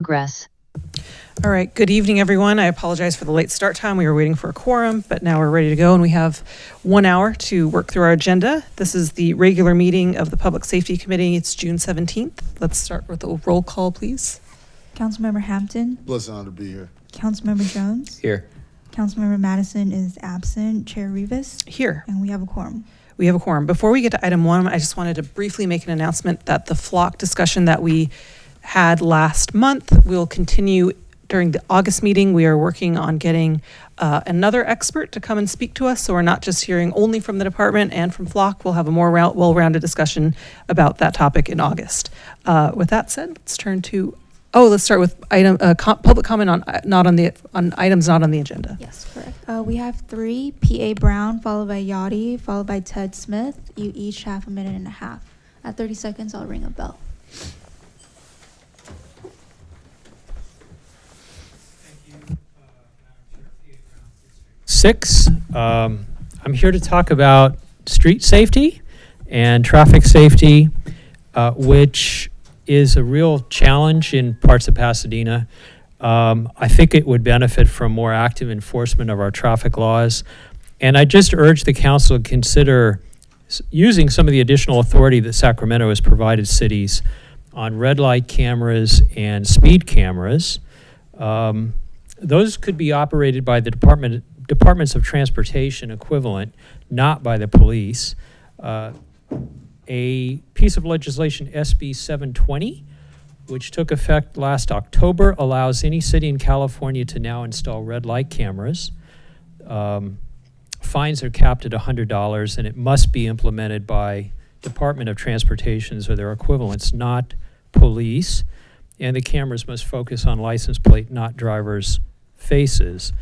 Progress. All right, good evening, everyone. I apologize for the late start time. We were waiting for a quorum, but now we're ready to go, and we have 1 hour to work through our agenda. This is the regular meeting of the Public Safety Committee. It's June 17th. Let's start with a roll call, please. Councilmember Hampton. Blessed honor to be here. Councilmember Jones. Here. Councilmember Madison is absent. Chair Rivas. Here. And we have a quorum. We have a quorum. Before we get to item 1, I just wanted to briefly make an announcement that the flock discussion that we had last month will continue during the August meeting. We are working on getting another expert to come and speak to us, so we're not just hearing only from the department and from flock. We'll have a more well-rounded discussion about that topic in August. With that said, let's turn to let's start with item public comment on items not on the agenda. Yes, correct. We have 3: P.A. Brown, followed by Yachty, followed by Ted Smith. You each have 1.5 minutes. At 30 seconds, I'll ring a bell. Six. I'm here to talk about street safety and traffic safety, which is a real challenge in parts of Pasadena. I think it would benefit from more active enforcement of our traffic laws. And I just urge the council to consider using some of the additional authority that Sacramento has provided cities on red light cameras and speed cameras. Those could be operated by the Departments of Transportation equivalent, not by the police. A piece of legislation, SB 720, which took effect last October, allows any city in California to now install red light cameras. Fines are capped at $100, and it must be implemented by Department of Transportations or their equivalents, not police. And the cameras must focus on license plate, not drivers' faces.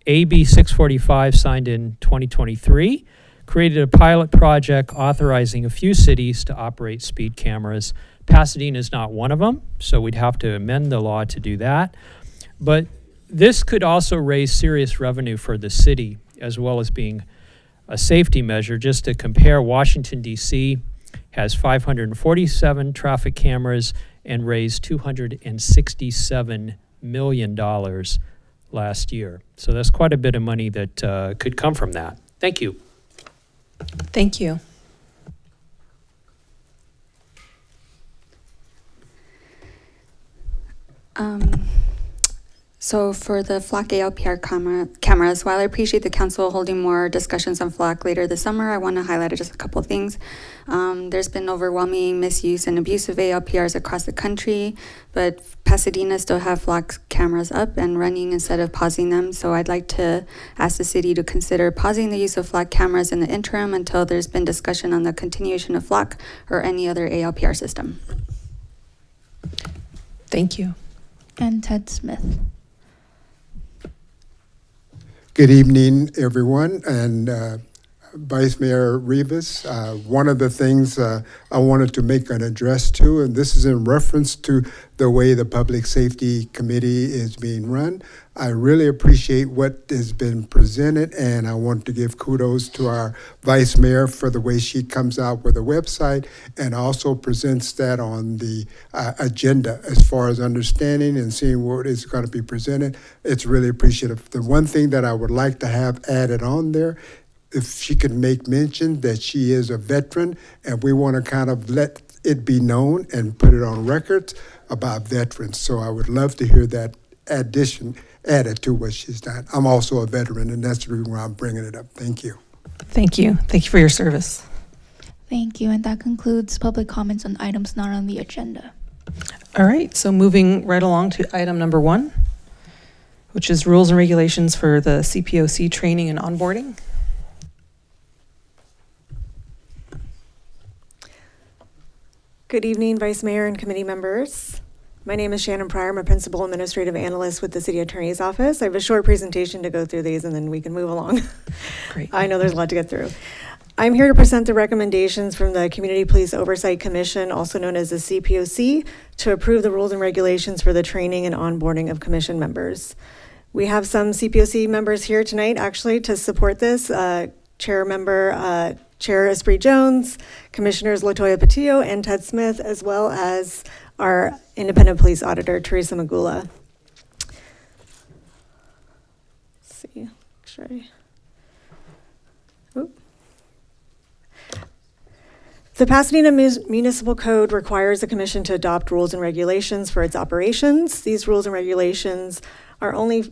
AB 645, signed in 2023, created a pilot project authorizing a few cities to operate speed cameras. Pasadena is not one of them, so we'd have to amend the law to do that. But this could also raise serious revenue for the city, as well as being a safety measure. Just to compare, Washington, D.C. has 547 traffic cameras and raised $267 million last year. So that's quite a bit of money that could come from that. Thank you. Thank you. So for the flock ALPR cameras, while I appreciate the council holding more discussions on flock later this summer, I want to highlight just a couple of things. There's been overwhelming misuse and abuse of ALPRs across the country, but Pasadena still have flock cameras up and running instead of pausing them. So I'd like to ask the city to consider pausing the use of flock cameras in the interim until there's been discussion on the continuation of flock or any other ALPR system. Thank you. And Ted Smith. Good evening, everyone, and Vice Mayor Rivas. One of the things I wanted to make an address to, and this is in reference to the way the Public Safety Committee is being run. I really appreciate what has been presented, and I want to give kudos to our Vice Mayor for the way she comes out with a website and also presents that on the agenda as far as understanding and seeing what is going to be presented. It's really appreciative. The one thing that I would like to have added on there, if she could make mention that she is a veteran, and we want to kind of let it be known and put it on record about veterans. So I would love to hear that addition added to what she's done. I'm also a veteran, and that's the reason why I'm bringing it up. Thank you. Thank you. Thank you for your service. Thank you. And that concludes public comments on items not on the agenda. All right, so moving right along to item number 1, which is rules and regulations for the CPOC training and onboarding. Good evening, Vice Mayor and committee members. My name is Shannon Pryor. I'm a Principal Administrative Analyst with the City Attorney's Office. I have a short presentation to go through these, and then we can move along. Great. I know there's a lot to get through. I'm here to present the recommendations from the Community Police Oversight Commission, also known as the CPOC, to approve the rules and regulations for the training and onboarding of commission members. We have some CPOC members here tonight, actually, to support this. Chair Esprit Jones, Commissioners Latoya Patillo and Ted Smith, as well as our independent police auditor, Teresa Magula. Let's see, make sure Oop. The Pasadena Municipal Code requires the commission to adopt rules and regulations for its operations. These rules and regulations are only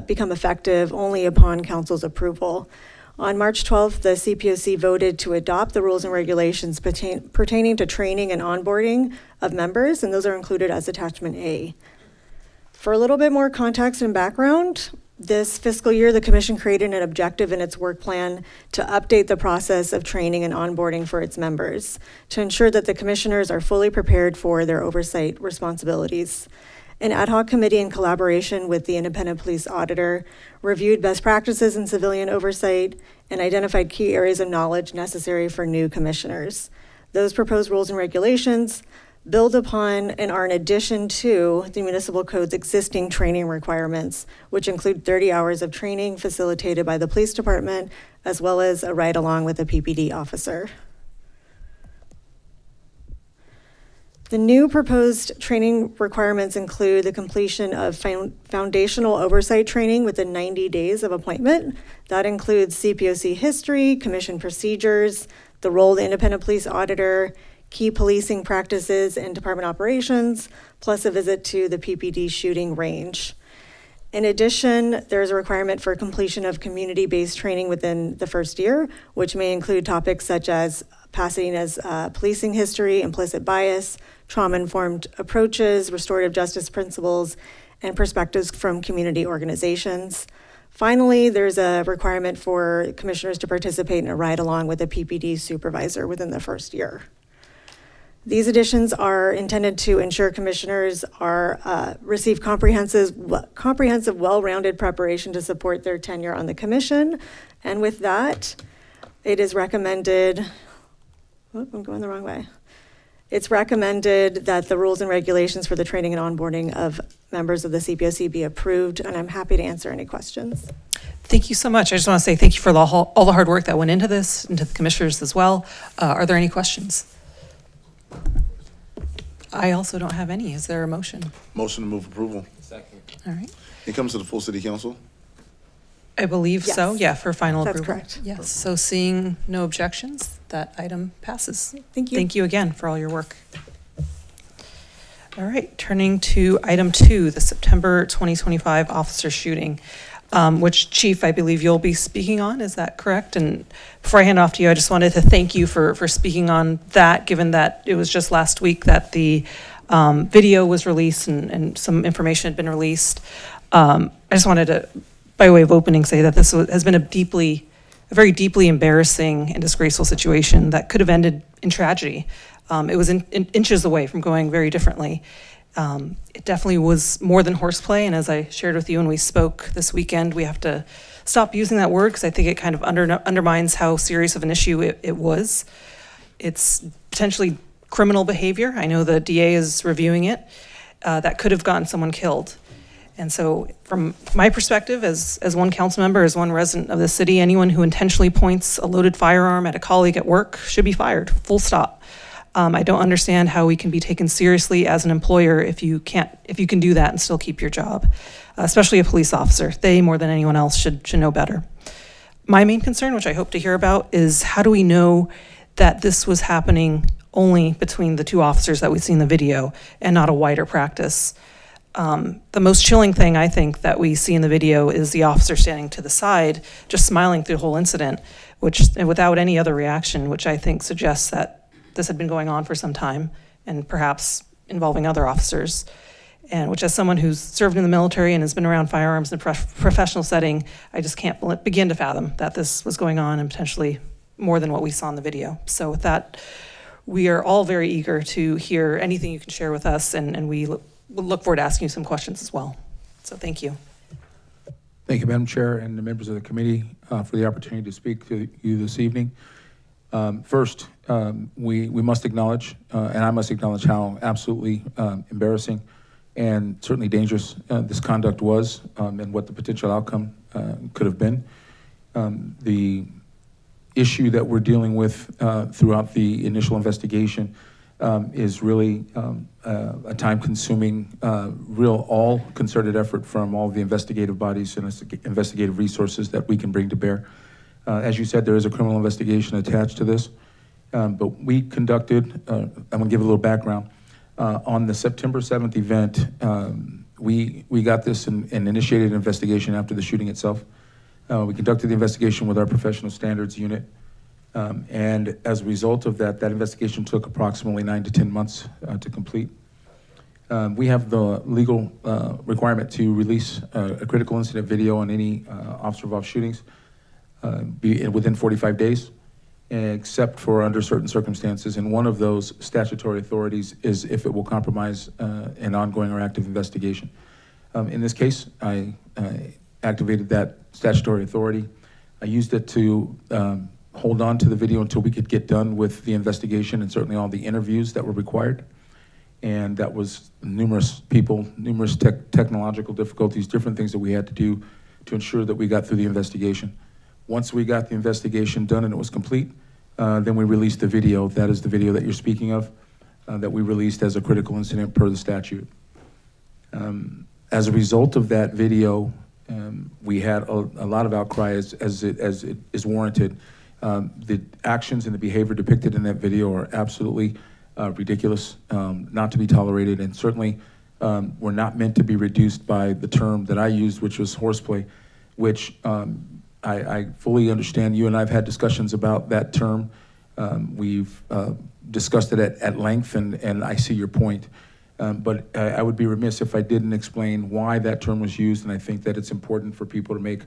become effective only upon council's approval. On March 12th, the CPOC voted to adopt the rules and regulations pertaining to training and onboarding of members, and those are included as attachment A. For a little bit more context and background, this fiscal year, the commission created an objective in its work plan to update the process of training and onboarding for its members to ensure that the commissioners are fully prepared for their oversight responsibilities. An ad hoc committee in collaboration with the independent police auditor reviewed best practices in civilian oversight and identified key areas of knowledge necessary for new commissioners. Those proposed rules and regulations build upon and are in addition to the municipal code's existing training requirements, which include 30 hours of training facilitated by the police department, as well as a ride-along with a PPD officer. The new proposed training requirements include the completion of foundational oversight training within 90 days of appointment. That includes CPOC history, commission procedures, the role of the independent police auditor, key policing practices and department operations, plus a visit to the PPD shooting range. In addition, there's a requirement for completion of community-based training within the first year, which may include topics such as Pasadena's policing history, implicit bias, trauma-informed approaches, restorative justice principles, and perspectives from community organizations. Finally, there's a requirement for commissioners to participate in a ride-along with a PPD supervisor within the first year. These additions are intended to ensure commissioners receive comprehensive, well-rounded preparation to support their tenure on the commission. And with that, it is recommended, I'm going the wrong way. It's recommended that the rules and regulations for the training and onboarding of members of the CPOC be approved, and I'm happy to answer any questions. Thank you so much. I just want to say thank you for all the hard work that went into this, and to the commissioners as well. Are there any questions? I also don't have any. Is there a motion? Motion to move approval. Second. All right. It comes to the full city council. I believe so. Yes. Yeah, for final That's approval. correct. Yes. So seeing no objections, that item passes. Thank you. Thank you again for all your work. All right, turning to item 2, the September 2025 officer shooting, which Chief, I believe you'll be speaking on. Is that correct? And before I hand off to you, I just wanted to thank you for speaking on that, given that it was just last week that the video was released and some information had been released. I just wanted to, by way of opening, say that this has been a very deeply embarrassing and disgraceful situation that could have ended in tragedy. It was inches away from going very differently. It definitely was more than horseplay, and as I shared with you when we spoke this weekend, we have to stop using that word because I think it kind of undermines how serious of an issue it was. It's potentially criminal behavior. I know the DA is reviewing it. That could have gotten someone killed. And so from my perspective, as one council member, as one resident of the city, anyone who intentionally points a loaded firearm at a colleague at work should be fired, full stop. I don't understand how we can be taken seriously as an employer if you can do that and still keep your job, especially a police officer. They, more than anyone else, should know better. My main concern, which I hope to hear about, is how do we know that this was happening only between the two officers that we see in the video and not a wider practice? The most chilling thing I think that we see in the video is the officer standing to the side, just smiling through the whole incident, without any other reaction, which I think suggests that this had been going on for some time and perhaps involving other officers. And which, as someone who's served in the military and has been around firearms in a professional setting, I just can't begin to fathom that this was going on and potentially more than what we saw in the video. So with that, we are all very eager to hear anything you can share with us, and we'll look forward to asking you some questions as well. So thank you. Thank you, Madam Chair, and the members of the committee for the opportunity to speak to you this evening. First, we must acknowledge, and I must acknowledge how absolutely embarrassing and certainly dangerous this conduct was, and what the potential outcome could have been. The issue that we're dealing with throughout the initial investigation is really a time-consuming, real all concerted effort from all the investigative bodies and investigative resources that we can bring to bear. As you said, there is a criminal investigation attached to this, but we conducted, I'm gonna give a little background. On the September 7th event, we got this and initiated an investigation after the shooting itself. We conducted the investigation with our professional standards unit. And as a result of that, that investigation took approximately 9 to 10 months to complete. We have the legal requirement to release a critical incident video on any officer-involved shootings within 45 days, except for under certain circumstances. And one of those statutory authorities is if it will compromise an ongoing or active investigation. In this case, I activated that statutory authority. I used it to hold on to the video until we could get done with the investigation and certainly all the interviews that were required. And that was numerous people, numerous technological difficulties, different things that we had to do to ensure that we got through the investigation. Once we got the investigation done and it was complete, then we released the video. That is the video that you're speaking of, that we released as a critical incident per the statute. As a result of that video, we had a lot of outcry as it is warranted. The actions and the behavior depicted in that video are absolutely ridiculous, not to be tolerated, and certainly were not meant to be reduced by the term that I used, which was horseplay, which I fully understand. You and I have had discussions about that term. We've discussed it at length, and I see your point. But I would be remiss if I didn't explain why that term was used, and I think that it's important for people to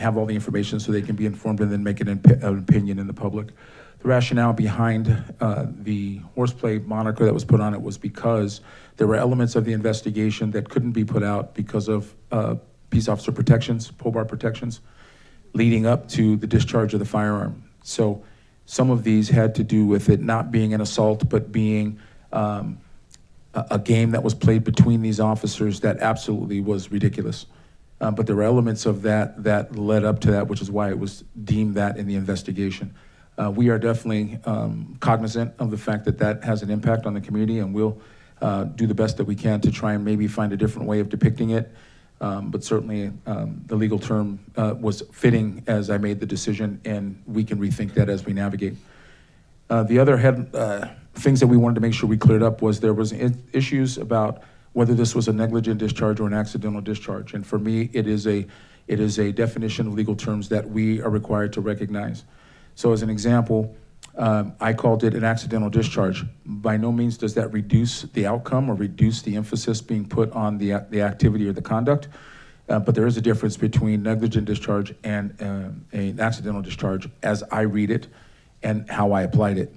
have all the information so they can be informed and then make an opinion in the public. The rationale behind the horseplay moniker that was put on it was because there were elements of the investigation that couldn't be put out because of peace officer protections, pole bar protections, leading up to the discharge of the firearm. So some of these had to do with it not being an assault, but being a game that was played between these officers that absolutely was ridiculous. But there were elements of that led up to that, which is why it was deemed that in the investigation. We are definitely cognizant of the fact that that has an impact on the community, and we'll do the best that we can to try and maybe find a different way of depicting it. But certainly the legal term was fitting as I made the decision, and we can rethink that as we navigate. The other things that we wanted to make sure we cleared up was there was issues about whether this was a negligent discharge or an accidental discharge. And for me, it is a definition of legal terms that we are required to recognize. So as an example, I called it an accidental discharge. By no means does that reduce the outcome or reduce the emphasis being put on the activity or the conduct, but there is a difference between negligent discharge and an accidental discharge as I read it and how I applied it.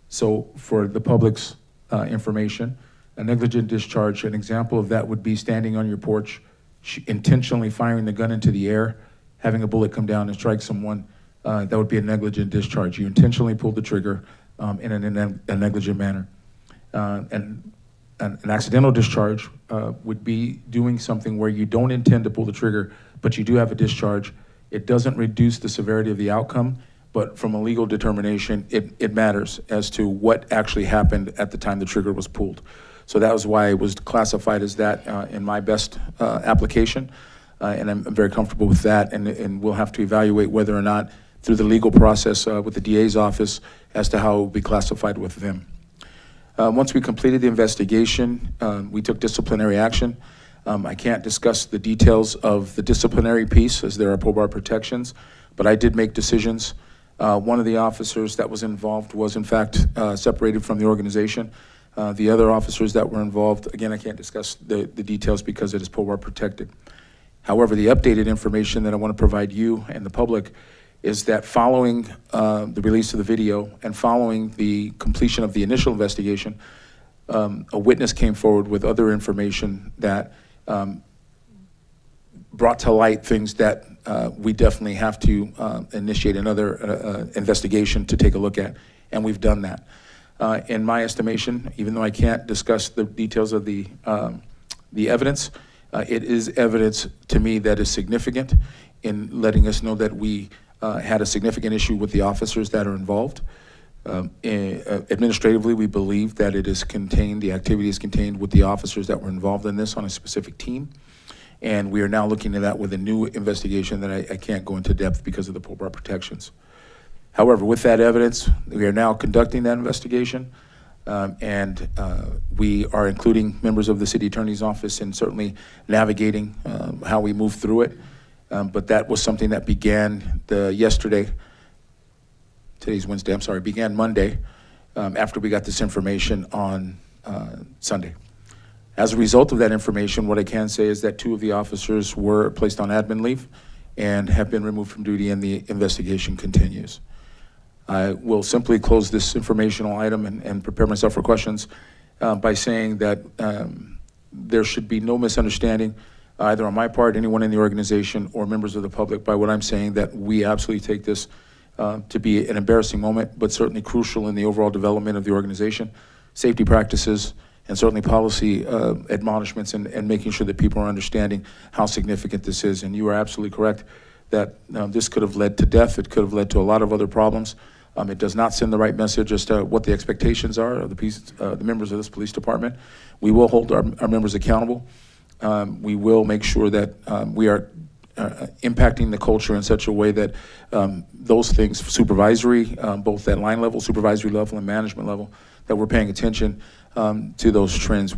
So for the public's information, a negligent discharge, an example of that would be standing on your porch, intentionally firing the gun into the air, having a bullet come down and strike someone. That would be a negligent discharge. You intentionally pulled the trigger in a negligent manner. And an accidental discharge would be doing something where you don't intend to pull the trigger, but you do have a discharge. It doesn't reduce the severity of the outcome, but from a legal determination, it matters as to what actually happened at the time the trigger was pulled. So that was why it was classified as that in my best application, and I'm very comfortable with that, and we'll have to evaluate whether or not through the legal process with the DA's office as to how it will be classified with them. Once we completed the investigation, we took disciplinary action. I can't discuss the details of the disciplinary piece as there are pole bar protections, but I did make decisions. One of the officers that was involved was in fact separated from the organization. The other officers that were involved, again, I can't discuss the details because it is pole bar protected. However, the updated information that I want to provide you and the public is that following the release of the video and following the completion of the initial investigation, a witness came forward with other information that brought to light things that we definitely have to initiate another investigation to take a look at, and we've done that. In my estimation, even though I can't discuss the details of the evidence, it is evidence to me that is significant in letting us know that we had a significant issue with the officers that are involved. Administratively, we believe that it is contained, the activity is contained with the officers that were involved in this on a specific team. And we are now looking at that with a new investigation that I can't go into depth because of the POBAR protections. However, with that evidence, we are now conducting that investigation. And we are including members of the city attorney's office and certainly navigating how we move through it. But that was something that began today's Wednesday, I'm sorry, began Monday after we got this information on Sunday. As a result of that information, what I can say is that 2 of the officers were placed on admin leave and have been removed from duty, and the investigation continues. I will simply close this informational item and prepare myself for questions by saying that there should be no misunderstanding either on my part, anyone in the organization, or members of the public by what I'm saying, that we absolutely take this to be an embarrassing moment, but certainly crucial in the overall development of the organization, safety practices, and certainly policy admonishments, and making sure that people are understanding how significant this is. And you are absolutely correct that this could have led to death. It could have led to a lot of other problems. It does not send the right message as to what the expectations are of the members of this police department. We will hold our members accountable. We will make sure that we are impacting the culture in such a way that those things, supervisory, both at line level, supervisory level, and management level, that we're paying attention to those trends.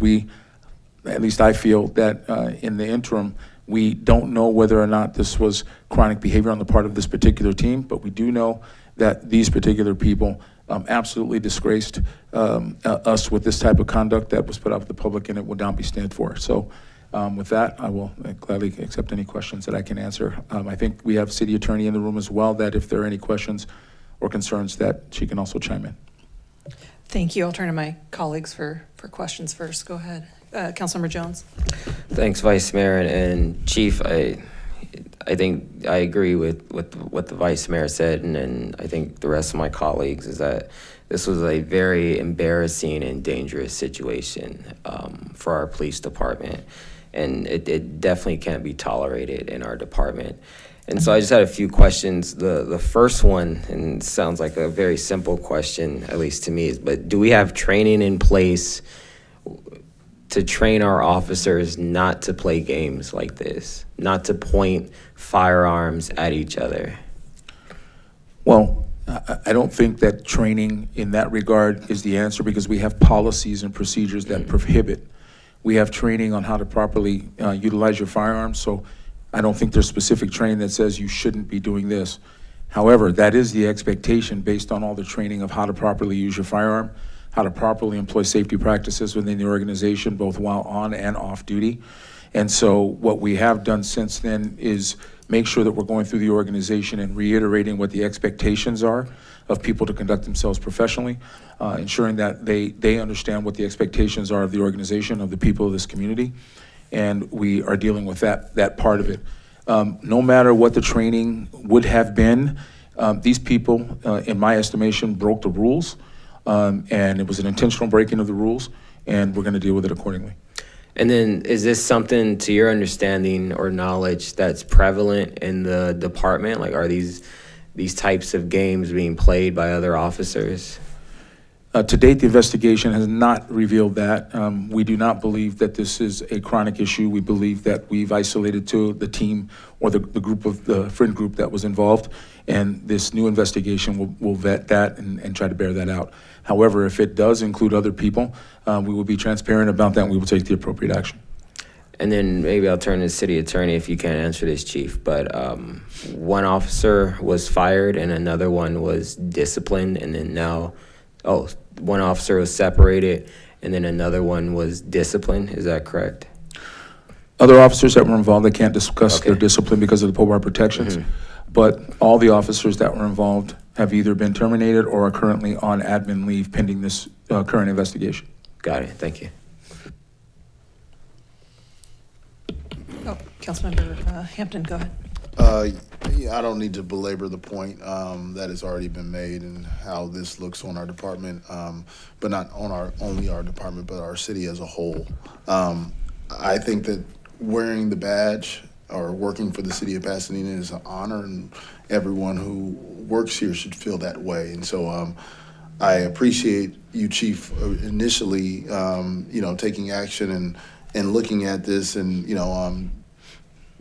At least I feel that in the interim, we don't know whether or not this was chronic behavior on the part of this particular team, but we do know that these particular people absolutely disgraced us with this type of conduct that was put out to the public, and it will not be stand for. So with that, I will gladly accept any questions that I can answer. I think we have city attorney in the room as well, that if there are any questions or concerns, that she can also chime in. Thank you. I'll turn to my colleagues for questions first. Go ahead. Councilmember Jones. Thanks, Vice Mayor and Chief. I think I agree with what the Vice Mayor said, and I think the rest of my colleagues, is that this was a very embarrassing and dangerous situation for our police department, and it definitely can't be tolerated in our department. And so I just had a few questions. The first one, and it sounds like a very simple question, at least to me, is, but do we have training in place to train our officers not to play games like this, not to point firearms at each other? Well, I don't think that training in that regard is the answer, because we have policies and procedures that prohibit. We have training on how to properly utilize your firearms, so I don't think there's specific training that says you shouldn't be doing this. However, that is the expectation based on all the training of how to properly use your firearm, how to properly employ safety practices within the organization, both while on and off duty. And so what we have done since then is make sure that we're going through the organization and reiterating what the expectations are of people to conduct themselves professionally, ensuring that they understand what the expectations are of the organization, of the people of this community. And we are dealing with that part of it. No matter what the training would have been, these people, in my estimation, broke the rules. And it was an intentional breaking of the rules, and we're going to deal with it accordingly. And then, is this something, to your understanding or knowledge, that's prevalent in the department? Like, are these types of games being played by other officers? To date, the investigation has not revealed that. We do not believe that this is a chronic issue. We believe that we've isolated to the team or the group of the friend group that was involved, and this new investigation will vet that and try to bear that out. However, if it does include other people, we will be transparent about that, and we will take the appropriate action. And then maybe I'll turn to the city attorney if you can't answer this, Chief. But one officer was fired and another one was disciplined, and then now, one officer was separated and then another one was disciplined. Is that correct? Other officers that were involved, they can't discuss their discipline because of the POBAR protections. But all the officers that were involved have either been terminated or are currently on admin leave pending this current investigation. Got it. Thank you. Councilmember Hampton, go ahead. Yeah, I don't need to belabor the point that has already been made and how this looks on our department, but not on only our department, but our city as a whole. I think that wearing the badge or working for the city of Pasadena is an honor, and everyone who works here should feel that way. And so I appreciate you, Chief, initially, taking action and looking at this and,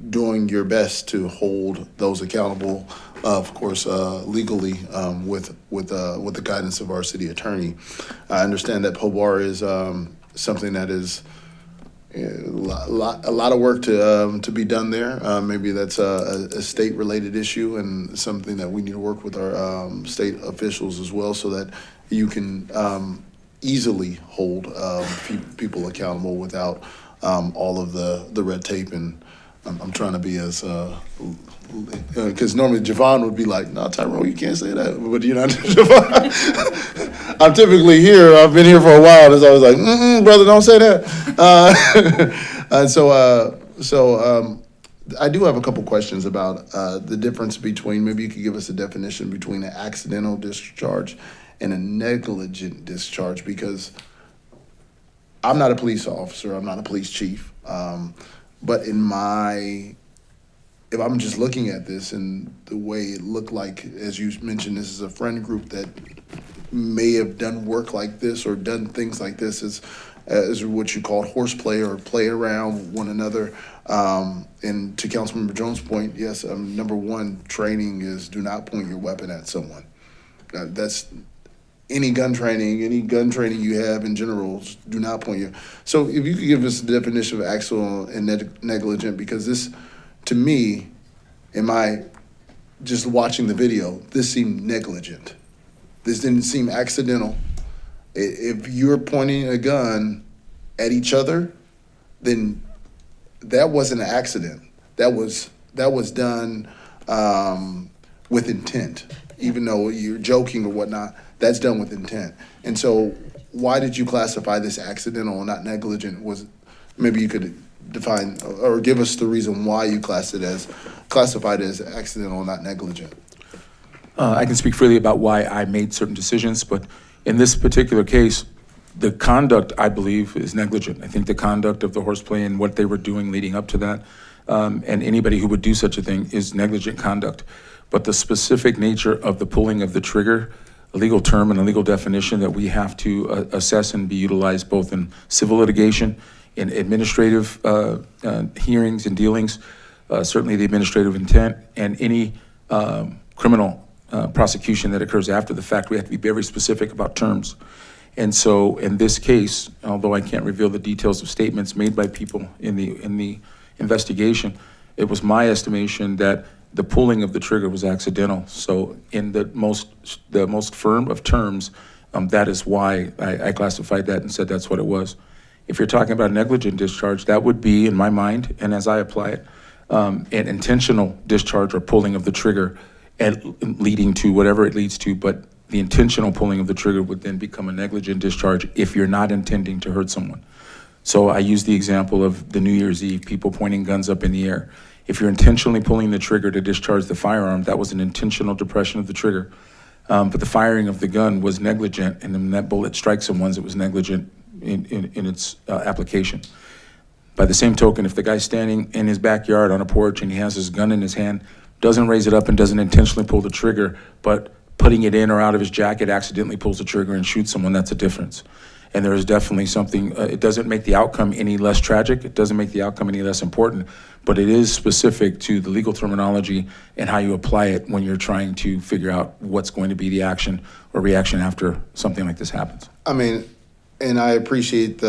doing your best to hold those accountable, of course, legally, with the guidance of our city attorney. I understand that POBAR is something that is a lot of work to be done there. Maybe that's a state-related issue and something that we need to work with our state officials as well, so that you can easily hold people accountable without all of the red tape. And I'm trying to be as because normally Javon would be like, "No, Tyrone, you can't say that," but you're not Javon. I'm typically here. I've been here for a while, and so I was like, "Brother, don't say that." And so I do have a couple questions about the difference between. Maybe you could give us a definition between an accidental discharge and a negligent discharge, because I'm not a police officer. I'm not a police chief. But if I'm just looking at this and the way it looked like, as you mentioned, this is a friend group that may have done work like this or done things like this as what you call horseplay or play around one another. And to Councilmember Jones' point, yes, number one, training is do not point your weapon at someone. That's any gun training you have in general, do not point your. So if you could give us the definition of accidental and negligent, because this, to me, just watching the video, this seemed negligent. This didn't seem accidental. If you're pointing a gun at each other, then that wasn't an accident. That was done with intent. Even though you're joking or whatnot, that's done with intent. And so why did you classify this accidental and not negligent? Maybe you could define or give us the reason why you classified it as accidental and not negligent. I can speak freely about why I made certain decisions, but in this particular case, the conduct, I believe, is negligent. I think the conduct of the horseplay and what they were doing leading up to that, and anybody who would do such a thing, is negligent conduct. But the specific nature of the pulling of the trigger, a legal term and a legal definition that we have to assess and be utilized both in civil litigation, in administrative hearings and dealings, certainly the administrative intent, and any criminal prosecution that occurs after the fact. We have to be very specific about terms. And so in this case, although I can't reveal the details of statements made by people in the investigation, it was my estimation that the pulling of the trigger was accidental. So in the most firm of terms, that is why I classified that and said that's what it was. If you're talking about negligent discharge, that would be, in my mind, and as I apply it, an intentional discharge or pulling of the trigger and leading to whatever it leads to, but the intentional pulling of the trigger would then become a negligent discharge if you're not intending to hurt someone. So I use the example of the New Year's Eve, people pointing guns up in the air. If you're intentionally pulling the trigger to discharge the firearm, that was an intentional depression of the trigger. But the firing of the gun was negligent, and when that bullet strikes someone, it was negligent in its application. By the same token, if the guy's standing in his backyard on a porch and he has his gun in his hand, doesn't raise it up and doesn't intentionally pull the trigger, but putting it in or out of his jacket accidentally pulls the trigger and shoots someone, that's a difference. And there is definitely something, it doesn't make the outcome any less tragic, it doesn't make the outcome any less important, but it is specific to the legal terminology and how you apply it when you're trying to figure out what's going to be the action or reaction after something like this happens. I mean, and I appreciate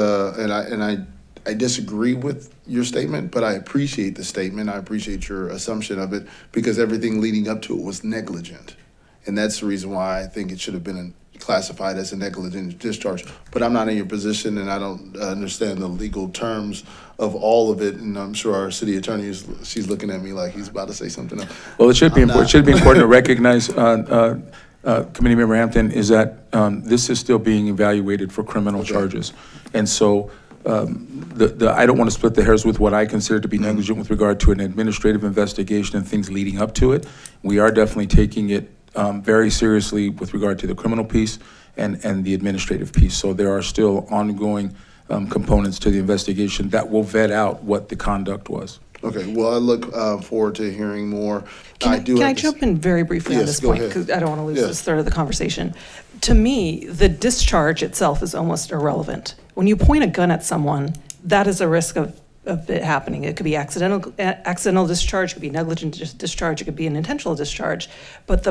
I disagree with your statement, but I appreciate the statement. I appreciate your assumption of it, because everything leading up to it was negligent. And that's the reason why I think it should have been classified as a negligent discharge. But I'm not in your position, and I don't understand the legal terms of all of it. And I'm sure our city attorney she's looking at me like he's about to say something else. Well, it should be important to recognize, Committee Member Hampton, is that this is still being evaluated for criminal charges. And so I don't want to split the hairs with what I consider to be negligent with regard to an administrative investigation and things leading up to it. We are definitely taking it very seriously with regard to the criminal piece and the administrative piece. So there are still ongoing components to the investigation that will vet out what the conduct was. Okay, well, I look forward to hearing more. Can I have to- jump in very briefly on Yes, this go point? ahead. Because I don't want to lose Yes. this third of the conversation. To me, the discharge itself is almost irrelevant. When you point a gun at someone, that is a risk of it happening. It could be accidental discharge, it could be negligent discharge, it could be an intentional discharge. But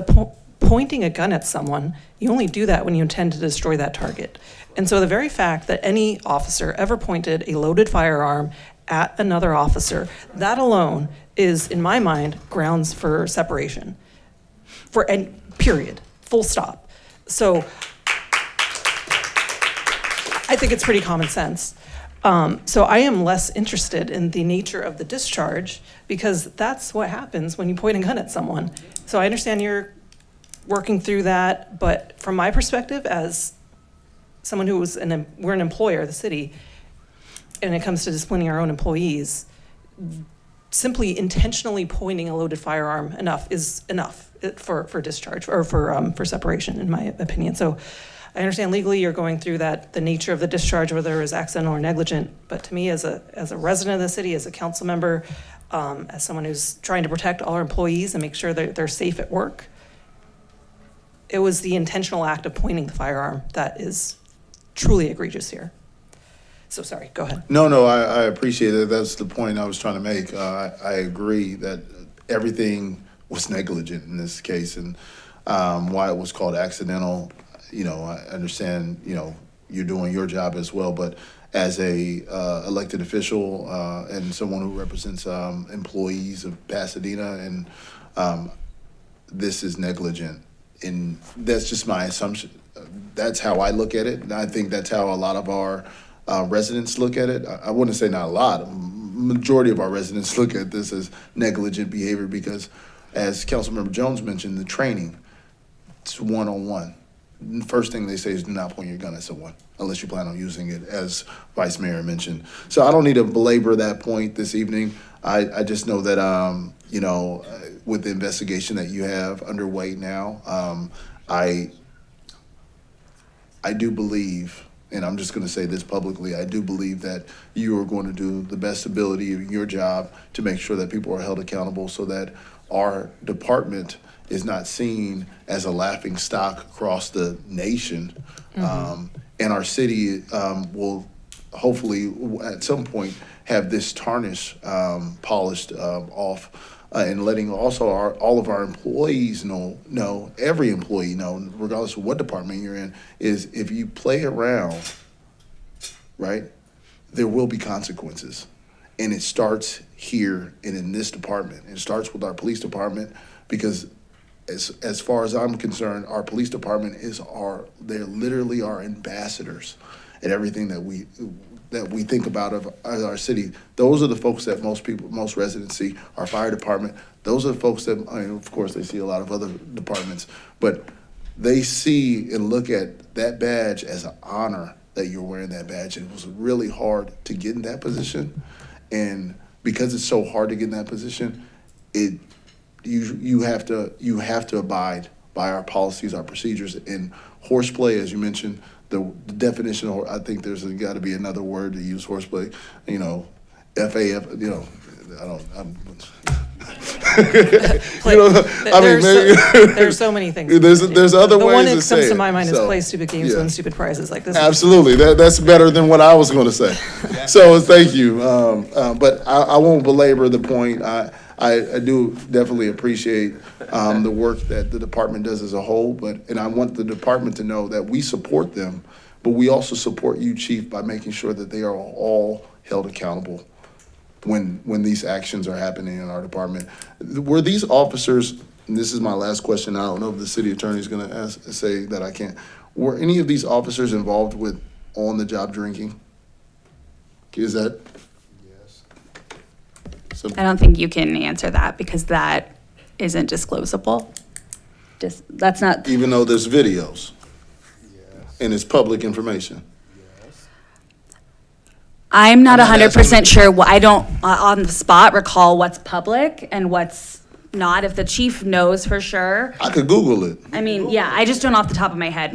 pointing a gun at someone, you only do that when you intend to destroy that target. And so the very fact that any officer ever pointed a loaded firearm at another officer, that alone is, in my mind, grounds for separation. Period. Full stop. So I think it's pretty common sense. So I am less interested in the nature of the discharge because that's what happens when you point a gun at someone. So I understand you're working through that, but from my perspective as someone who was we're an employer, the city, and it comes to disciplining our own employees, simply intentionally pointing a loaded firearm is enough for discharge or for separation, in my opinion. So I understand legally you're going through that, the nature of the discharge, whether it was accidental or negligent, but to me as a resident of the city, as a council member, as someone who's trying to protect all our employees and make sure that they're safe at work, it was the intentional act of pointing the firearm that is truly egregious here. So sorry, go ahead. No, I appreciate it. That's the point I was trying to make. I agree that everything was negligent in this case, and why it was called accidental. I understand, you're doing your job as well, but as a elected official and someone who represents employees of Pasadena, and this is negligent, and that's just my assumption. That's how I look at it, and I think that's how a lot of our residents look at it. I wouldn't say not a lot. Majority of our residents look at this as negligent behavior because, as Councilmember Jones mentioned, the training, it's one-on-one. First thing they say is do not point your gun at someone unless you plan on using it, as Vice Mayor mentioned. So I don't need to belabor that point this evening. I just know that, with the investigation that you have underway now, I do believe, and I'm just going to say this publicly, I do believe that you are going to do the best ability of your job to make sure that people are held accountable so that our department is not seen as a laughing stock across the nation. And our city will hopefully at some point have this tarnish polished off and letting also all of our employees know, every employee know, regardless of what department you're in, is if you play around, right, there will be consequences. And it starts here and in this department. It starts with our police department because as far as I'm concerned, our police department they're literally our ambassadors at everything that we think about of our city. Those are the folks that most residents see. Our fire department, those are the folks that, of course, they see a lot of other departments, but they see and look at that badge as an honor that you're wearing that badge. And it was really hard to get in that position. And because it's so hard to get in that position, you have to abide by our policies, our procedures. And horseplay, as you mentioned, the definition of, I think there's got to be another word to use horseplay, FAF, There's so many things. There's other the ways one that to say comes to it. my mind is So, play stupid games, yeah. win stupid prizes. Like this. Absolutely, that's better than what I was going to say. So thank you, but I won't belabor the point. I do definitely appreciate the work that the department does as a whole, and I want the department to know that we support them, but we also support you, Chief, by making sure that they are all held accountable when these actions are happening in our department. Were these officers, and this is my last question, I don't know if the city attorney is going to say that I can't, were any of these officers involved with on-the-job drinking? Is that? Yes. I don't think you can answer that because that isn't disclosable. That's not. Even though there's videos? Yes. And it's public information? I'm not I'm not 100% sure. I don't, on the spot, recall what's public and what's not. If the chief knows for sure. I could Google it. I mean, yeah, I just don't off the top of my head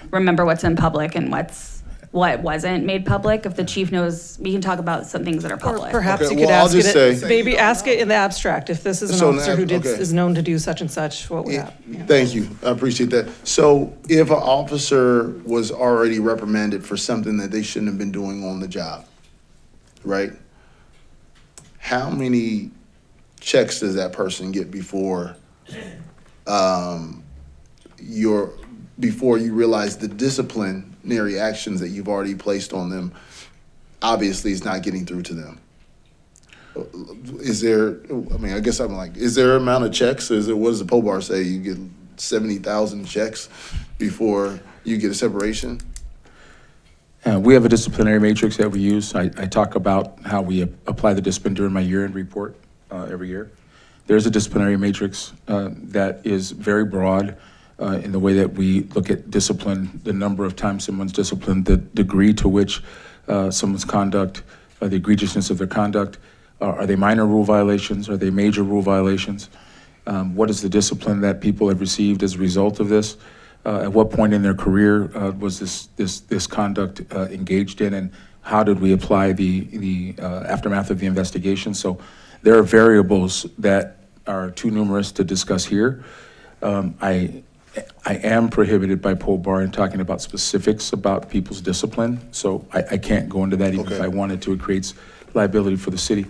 remember what's in public and what's what wasn't made public. If the chief knows, we can talk about some things that are Or public. perhaps Okay, you could well, I'll ask it, just say- maybe ask it in the abstract. If this is an So in the officer who did, okay. is known to do such and such, what would happen? Yeah. Thank you. I appreciate that. So if an officer was already reprimanded for something that they shouldn't have been doing on the job, right? How many checks does that person get before before you realize the disciplinary actions that you've already placed on them obviously is not getting through to them? Is there, I mean, I guess I'm like, is there an amount of checks? What does the PO bar say? You get 70,000 checks before you get a separation? We have a disciplinary matrix that we use. I talk about how we apply the discipline during my year-end report every year. There's a disciplinary matrix that is very broad in the way that we look at discipline, the number of times someone's disciplined, the degree to which someone's conduct, the egregiousness of their conduct. Are they minor rule violations? Are they major rule violations? What is the discipline that people have received as a result of this? At what point in their career was this conduct engaged in, and how did we apply the aftermath of the investigation? So there are variables that are too numerous to discuss here. I am prohibited by PO bar in talking about specifics about people's discipline, so I can't go into that even if Okay. I wanted to. It creates liability for the city.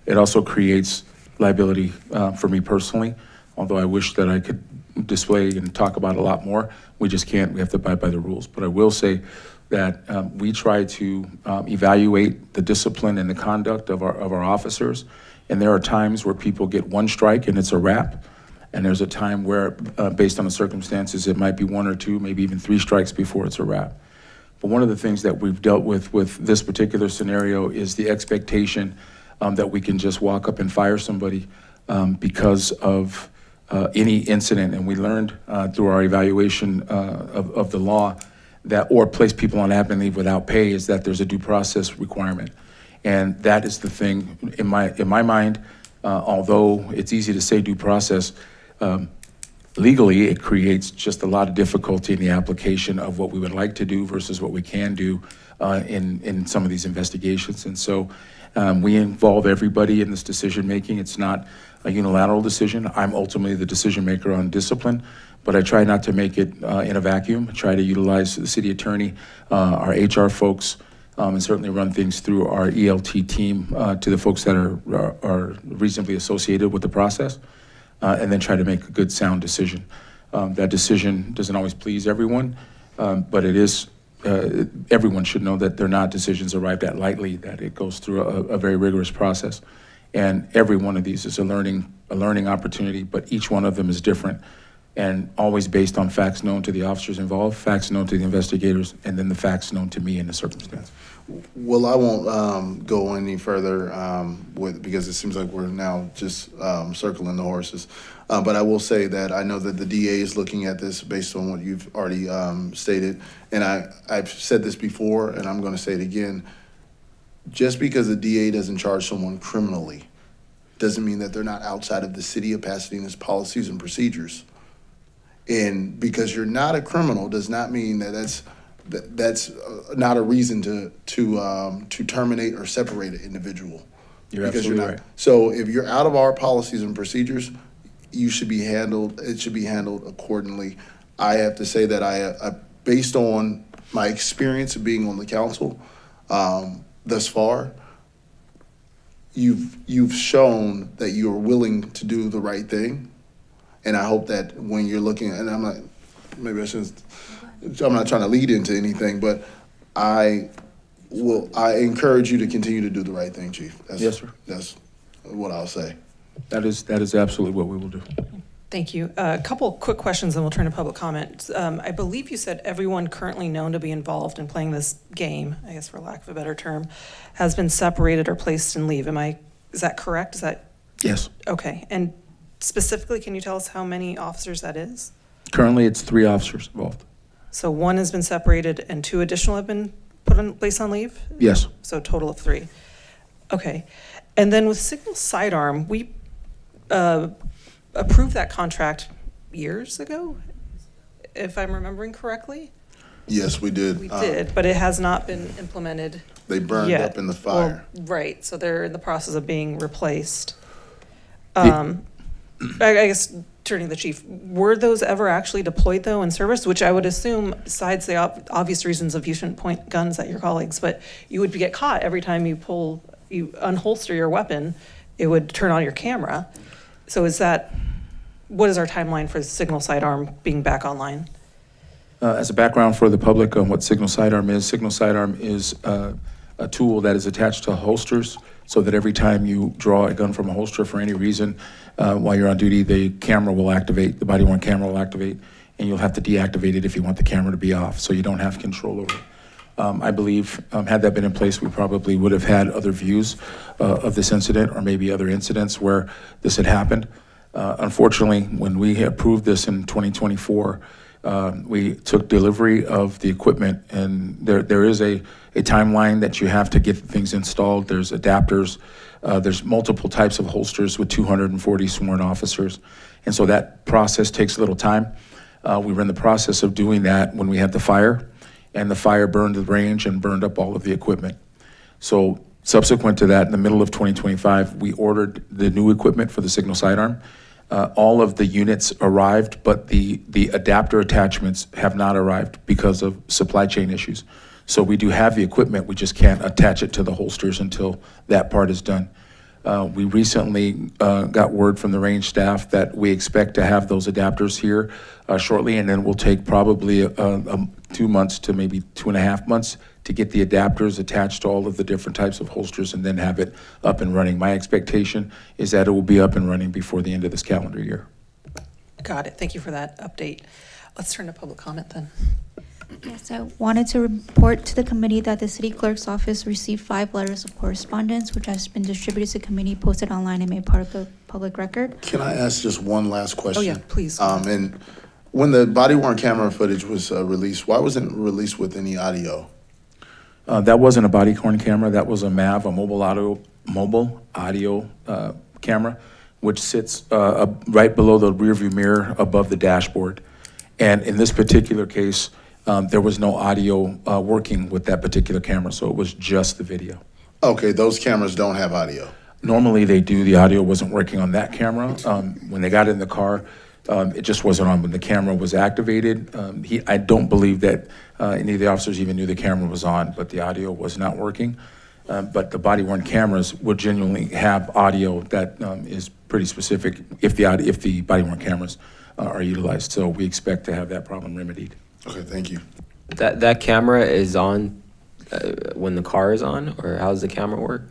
It also creates liability for me personally, although I wish that I could display and talk about a lot more. We just can't. We have to abide by the rules. But I will say that we try to evaluate the discipline and the conduct of our officers, and there are times where people get one strike and it's a wrap. And there's a time where, based on the circumstances, it might be one or two, maybe even three strikes before it's a wrap. But one of the things that we've dealt with this particular scenario is the expectation that we can just walk up and fire somebody because of any incident. And we learned through our evaluation of the law that, or place people on admin leave without pay, is that there's a due process requirement. And that is the thing in my mind, although it's easy to say due process, legally, it creates just a lot of difficulty in the application of what we would like to do versus what we can do in some of these investigations. And so we involve everybody in this decision-making. It's not a unilateral decision. I'm ultimately the decision maker on discipline, but I try not to make it in a vacuum. I try to utilize the city attorney, our HR folks, and certainly run things through our ELT team to the folks that are reasonably associated with the process. And then try to make a good, sound decision. That decision doesn't always please everyone, but it is, everyone should know that they're not decisions arrived at lightly, that it goes through a very rigorous process. And every one of these is a learning opportunity, but each one of them is different and always based on facts known to the officers involved, facts known to the investigators, and then the facts known to me in the circumstance. Well, I won't go any further because it seems like we're now just circling the horses. But I will say that I know that the DA is looking at this based on what you've already stated. And I've said this before, and I'm going to say it again. Just because the DA doesn't charge someone criminally doesn't mean that they're not outside of the city of Pasadena's policies and procedures. And because you're not a criminal does not mean that that's not a reason to terminate or separate an individual. You're because absolutely you're not. right. So if you're out of our policies and procedures, it should be handled accordingly. I have to say that I based on my experience of being on the council thus far, you've shown that you're willing to do the right thing. And I hope that when you're looking, and I'm not trying to lead into anything, but I encourage you to continue to do the right thing, Chief. Yes, sir. That's what I'll say. That is absolutely what we will do. Thank you. A couple quick questions, and we'll turn to public comment. I believe you said everyone currently known to be involved in playing this game, I guess for lack of a better term, has been separated or placed in leave. Is that correct? Is that Yes. okay? And specifically, can you tell us how many officers that is? Currently, it's 3 officers involved. So one has been separated and 2 additional have been placed on leave? Yes. So a total of 3. Okay. And then with Signal Sidearm, we approved that contract years ago, if I'm remembering correctly? Yes, we did. We did, but it has not been implemented They burned yet. up in the fire. Well, right, so they're in the process of being replaced. I guess, turning to the chief, were those ever actually deployed though in service? Which I would assume, besides the obvious reasons of you shouldn't point guns at your colleagues, but you would get caught every time you unholster your weapon, it would turn on your camera. So what is our timeline for the signal sidearm being back online? As a background for the public on what signal sidearm is a tool that is attached to holsters so that every time you draw a gun from a holster for any reason, while you're on duty, the camera will activate, the body-worn camera will activate, and you'll have to deactivate it if you want the camera to be off, so you don't have control over it. I believe, had that been in place, we probably would have had other views of this incident or maybe other incidents where this had happened. Unfortunately, when we approved this in 2024, we took delivery of the equipment, and there is a timeline that you have to get things installed. There's adapters. There's multiple types of holsters with 240 sworn officers. And so that process takes a little time. We were in the process of doing that when we had the fire, and the fire burned the range and burned up all of the equipment. So subsequent to that, in the middle of 2025, we ordered the new equipment for the signal sidearm. All of the units arrived, but the adapter attachments have not arrived because of supply chain issues. So we do have the equipment, we just can't attach it to the holsters until that part is done. We recently got word from the range staff that we expect to have those adapters here shortly, and then we'll take probably 2 months to maybe 2.5 months to get the adapters attached to all of the different types of holsters and then have it up and running. My expectation is that it will be up and running before the end of this calendar year. Got it, thank you for that update. Let's turn to public comment then. Yes, I wanted to report to the committee that the city clerk's office received 5 letters of correspondence, which has been distributed to the committee, posted online, and made part of the public record. Can I ask just one last question? Oh, yeah, please. And when the body-worn camera footage was released, why wasn't it released with any audio? That wasn't a body-worn camera. That was a MAV, a mobile audio camera, which sits right below the rearview mirror above the dashboard. And in this particular case, there was no audio working with that particular camera, so it was just the video. Okay, those cameras don't have audio. Normally they do. The audio wasn't working on that camera. When they got in the car, it just wasn't on. When the camera was activated, I don't believe that any of the officers even knew the camera was on, but the audio was not working. But the body-worn cameras would genuinely have audio that is pretty specific if the body-worn cameras are utilized. So we expect to have that problem remedied. Okay, thank you. That camera is on when the car is on, or how does the camera work?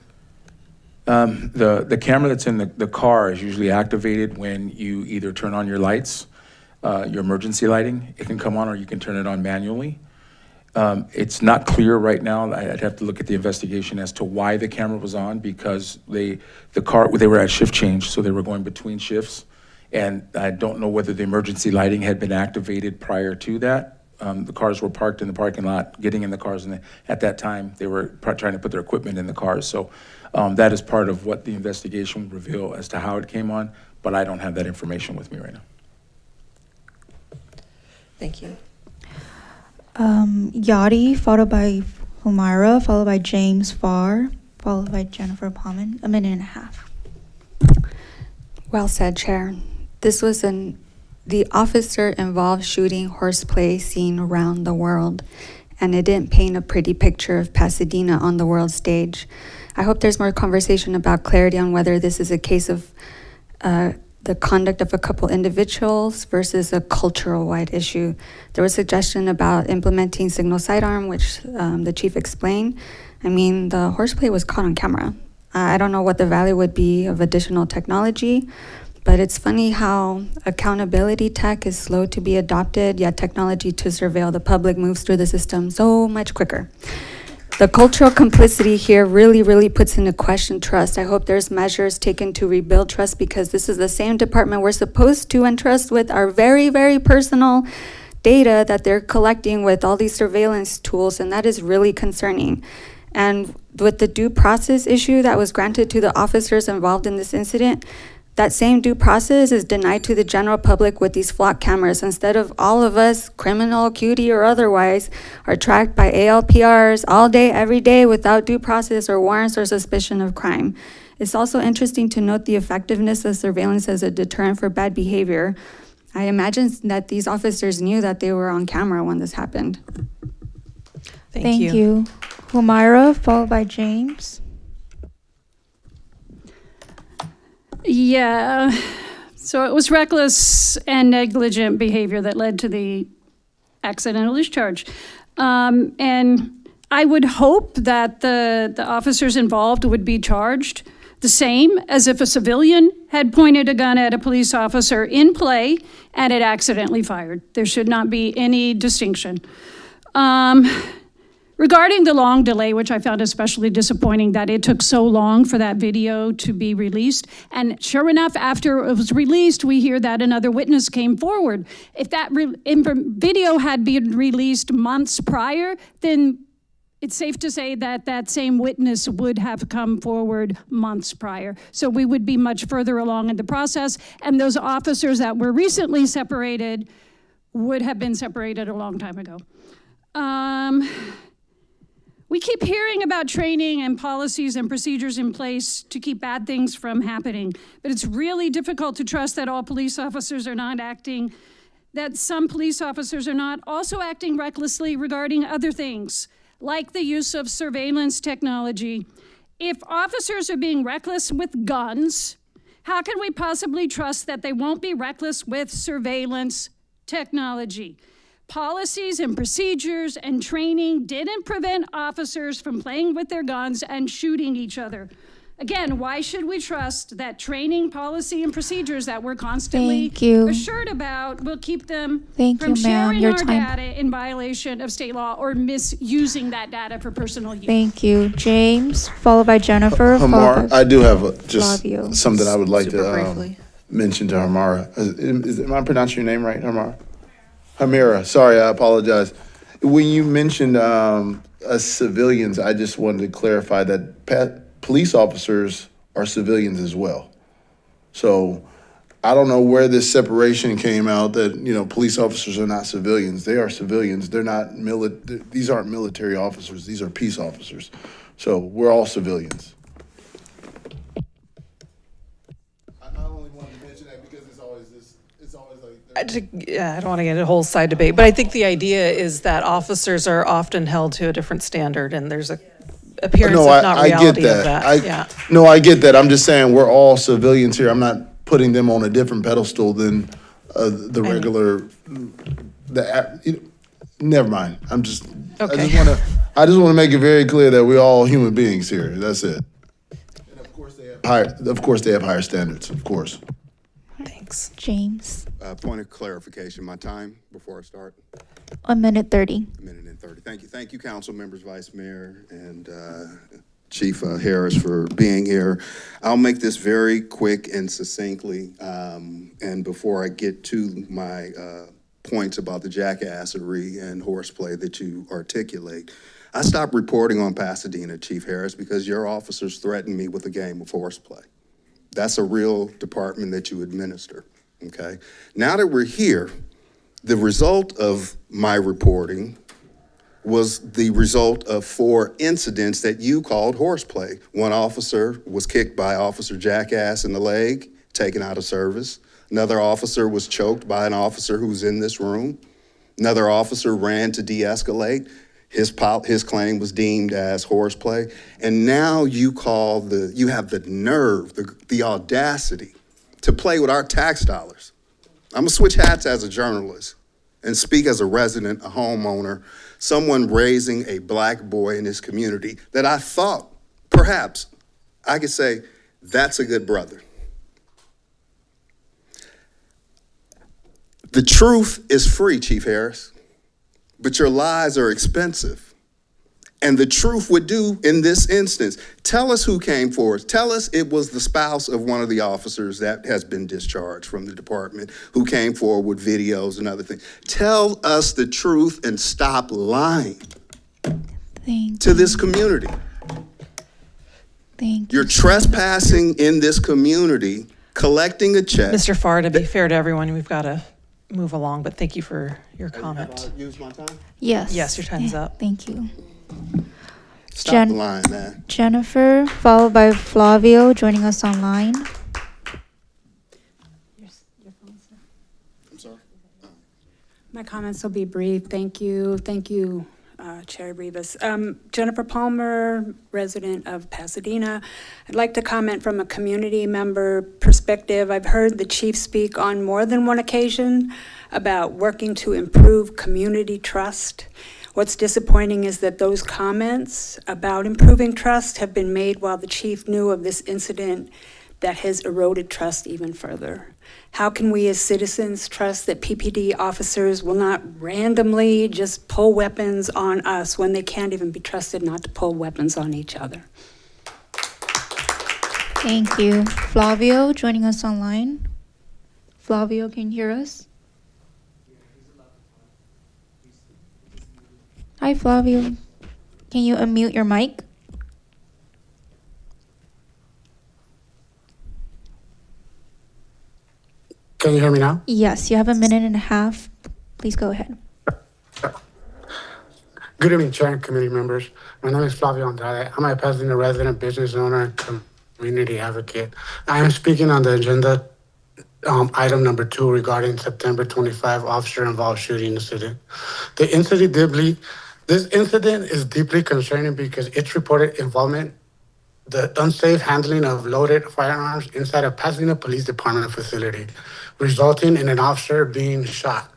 The camera that's in the car is usually activated when you either turn on your lights, your emergency lighting. It can come on, or you can turn it on manually. It's not clear right now. I'd have to look at the investigation as to why the camera was on, because they were at shift change, so they were going between shifts. And I don't know whether the emergency lighting had been activated prior to that. The cars were parked in the parking lot, getting in the cars, and at that time, they were trying to put their equipment in the cars. So that is part of what the investigation will reveal as to how it came on, but I don't have that information with me right now. Thank you. Yachty, followed by Humaira, followed by James Farr, followed by Jennifer Palman, 1.5 minutes. Well said, Chair. This was the officer-involved shooting horseplay seen around the world, and it didn't paint a pretty picture of Pasadena on the world stage. I hope there's more conversation about clarity on whether this is a case of the conduct of a couple individuals versus a cultural-wide issue. There was suggestion about implementing signal sidearm, which the chief explained. I mean, the horseplay was caught on camera. I don't know what the value would be of additional technology, but it's funny how accountability tech is slow to be adopted, yet technology to surveil the public moves through the system so much quicker. The cultural complicity here really, really puts into question trust. I hope there's measures taken to rebuild trust, because this is the same department we're supposed to entrust with our very, very personal data that they're collecting with all these surveillance tools, and that is really concerning. And with the due process issue that was granted to the officers involved in this incident, that same due process is denied to the general public with these flock cameras. Instead of all of us, criminal, cutie, or otherwise, are tracked by ALPRs all day, every day without due process or warrants or suspicion of crime. It's also interesting to note the effectiveness of surveillance as a deterrent for bad behavior. I imagine that these officers knew that they were on camera when this happened. Thank you. Thank you. Humaira, followed by James. Yeah, so it was reckless and negligent behavior that led to the accidental discharge. And I would hope that the officers involved would be charged the same as if a civilian had pointed a gun at a police officer in play and it accidentally fired. There should not be any distinction. Regarding the long delay, which I found especially disappointing that it took so long for that video to be released. And sure enough, after it was released, we hear that another witness came forward. If that video had been released months prior, then it's safe to say that that same witness would have come forward months prior. So we would be much further along in the process. And those officers that were recently separated would have been separated a long time ago. We keep hearing about training and policies and procedures in place to keep bad things from happening, but it's really difficult to trust that all police officers are not acting, that some police officers are not also acting recklessly regarding other things, like the use of surveillance technology. If officers are being reckless with guns, how can we possibly trust that they won't be reckless with surveillance technology? Policies and procedures and training didn't prevent officers from playing with their guns and shooting each other. Again, why should we trust that training, policy, and procedures that we're constantly Thank you. assured about will keep them Thank from you, ma'am. sharing Your our time. data in violation of state law or misusing that data for personal use? Thank you. James, followed by Jennifer. Hamar, followed by I do have just Flavio. something I would like Super to briefly. mention to Hamara. Am I pronouncing your name right, Hamara? Hamira, sorry, I apologize. When you mentioned civilians, I just wanted to clarify that police officers are civilians as well. So I don't know where this separation came out that, police officers are not civilians. They are civilians. They're not these aren't military officers. These are peace officers. So we're all civilians. I only wanted to mention that because it's always like. I don't want to get into a whole side debate, but I think the idea is that officers are often held to a different standard, and there's a appearance No, of not I get reality of that. that. Yeah. No, I get that. I'm just saying we're all civilians here. I'm not putting them on a different pedestal than the know. regular. Never mind. Okay. I just want to make it very clear that we're all human beings here. That's it. And of course they have higher standards. Of course. Thanks. James, Point of clarification, my time before I start? 1 minute 30. A minute and 30. Thank you. Thank you, council members, vice mayor, and Chief Harris for being here. I'll make this very quick and succinctly. And before I get to my points about the jackassery and horseplay that you articulate, I stopped reporting on Pasadena, Chief Harris, because your officers threatened me with a game of horseplay. That's a real department that you administer, okay? Now that we're here, the result of my reporting was the result of 4 incidents that you called horseplay. One officer was kicked by Officer Jackass in the leg, taken out of service. Another officer was choked by an officer who's in this room. Another officer ran to de-escalate. His claim was deemed as horseplay. And now you have the nerve, the audacity to play with our tax dollars. I'm gonna switch hats as a journalist and speak as a resident, a homeowner, someone raising a black boy in this community that I thought perhaps I could say, that's a good brother. The truth is free, Chief Harris, but your lies are expensive. And the truth would do in this instance. Tell us who came forward. Tell us it was the spouse of one of the officers that has been discharged from the department who came forward with videos and other things. Tell us the truth and stop lying to this community. Thank you. You're trespassing in this community collecting a check. Mr. Farr, to be fair to everyone, we've got to move along, but thank you for your Have comment. I used my time? Yes. Yes, your time's up. Thank you. Stop the line, man. Jennifer, followed by Flavio, joining us online. I'm sorry. My comments will be brief. Thank you. Thank you, Chair Rivas. Jennifer Palmer, resident of Pasadena. I'd like to comment from a community member perspective. I've heard the chief speak on more than one occasion about working to improve community trust. What's disappointing is that those comments about improving trust have been made while the chief knew of this incident that has eroded trust even further. How can we as citizens trust that PPD officers will not randomly just pull weapons on us when they can't even be trusted not to pull weapons on each other? Thank you. Flavio, joining us online. Flavio, can you hear us? Hi, Flavio. Can you unmute your mic? Can you hear me now? Yes, you have a minute and a half. Please go ahead. Good evening, Chair and committee members. My name is Flavio Andrade. I'm a Pasadena resident, business owner, and community advocate. I am speaking on the agenda, item number 2 regarding September 25 officer-involved shooting incident. This incident is deeply concerning because its reported involvement the unsafe handling of loaded firearms inside a Pasadena Police Department facility, resulting in an officer being shot.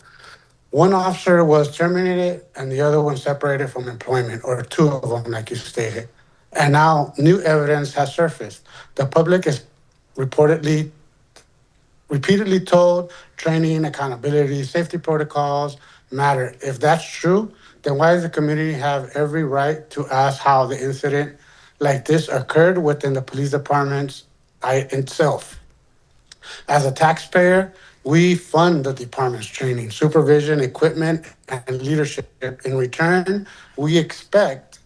One officer was terminated and the other one separated from employment, or 2 of them, like you stated. And now new evidence has surfaced. The public is repeatedly told training, accountability, safety protocols matter. If that's true, then why does the community have every right to ask how the incident like this occurred within the police department itself? As a taxpayer, we fund the department's training, supervision, equipment, and leadership. In return, we expect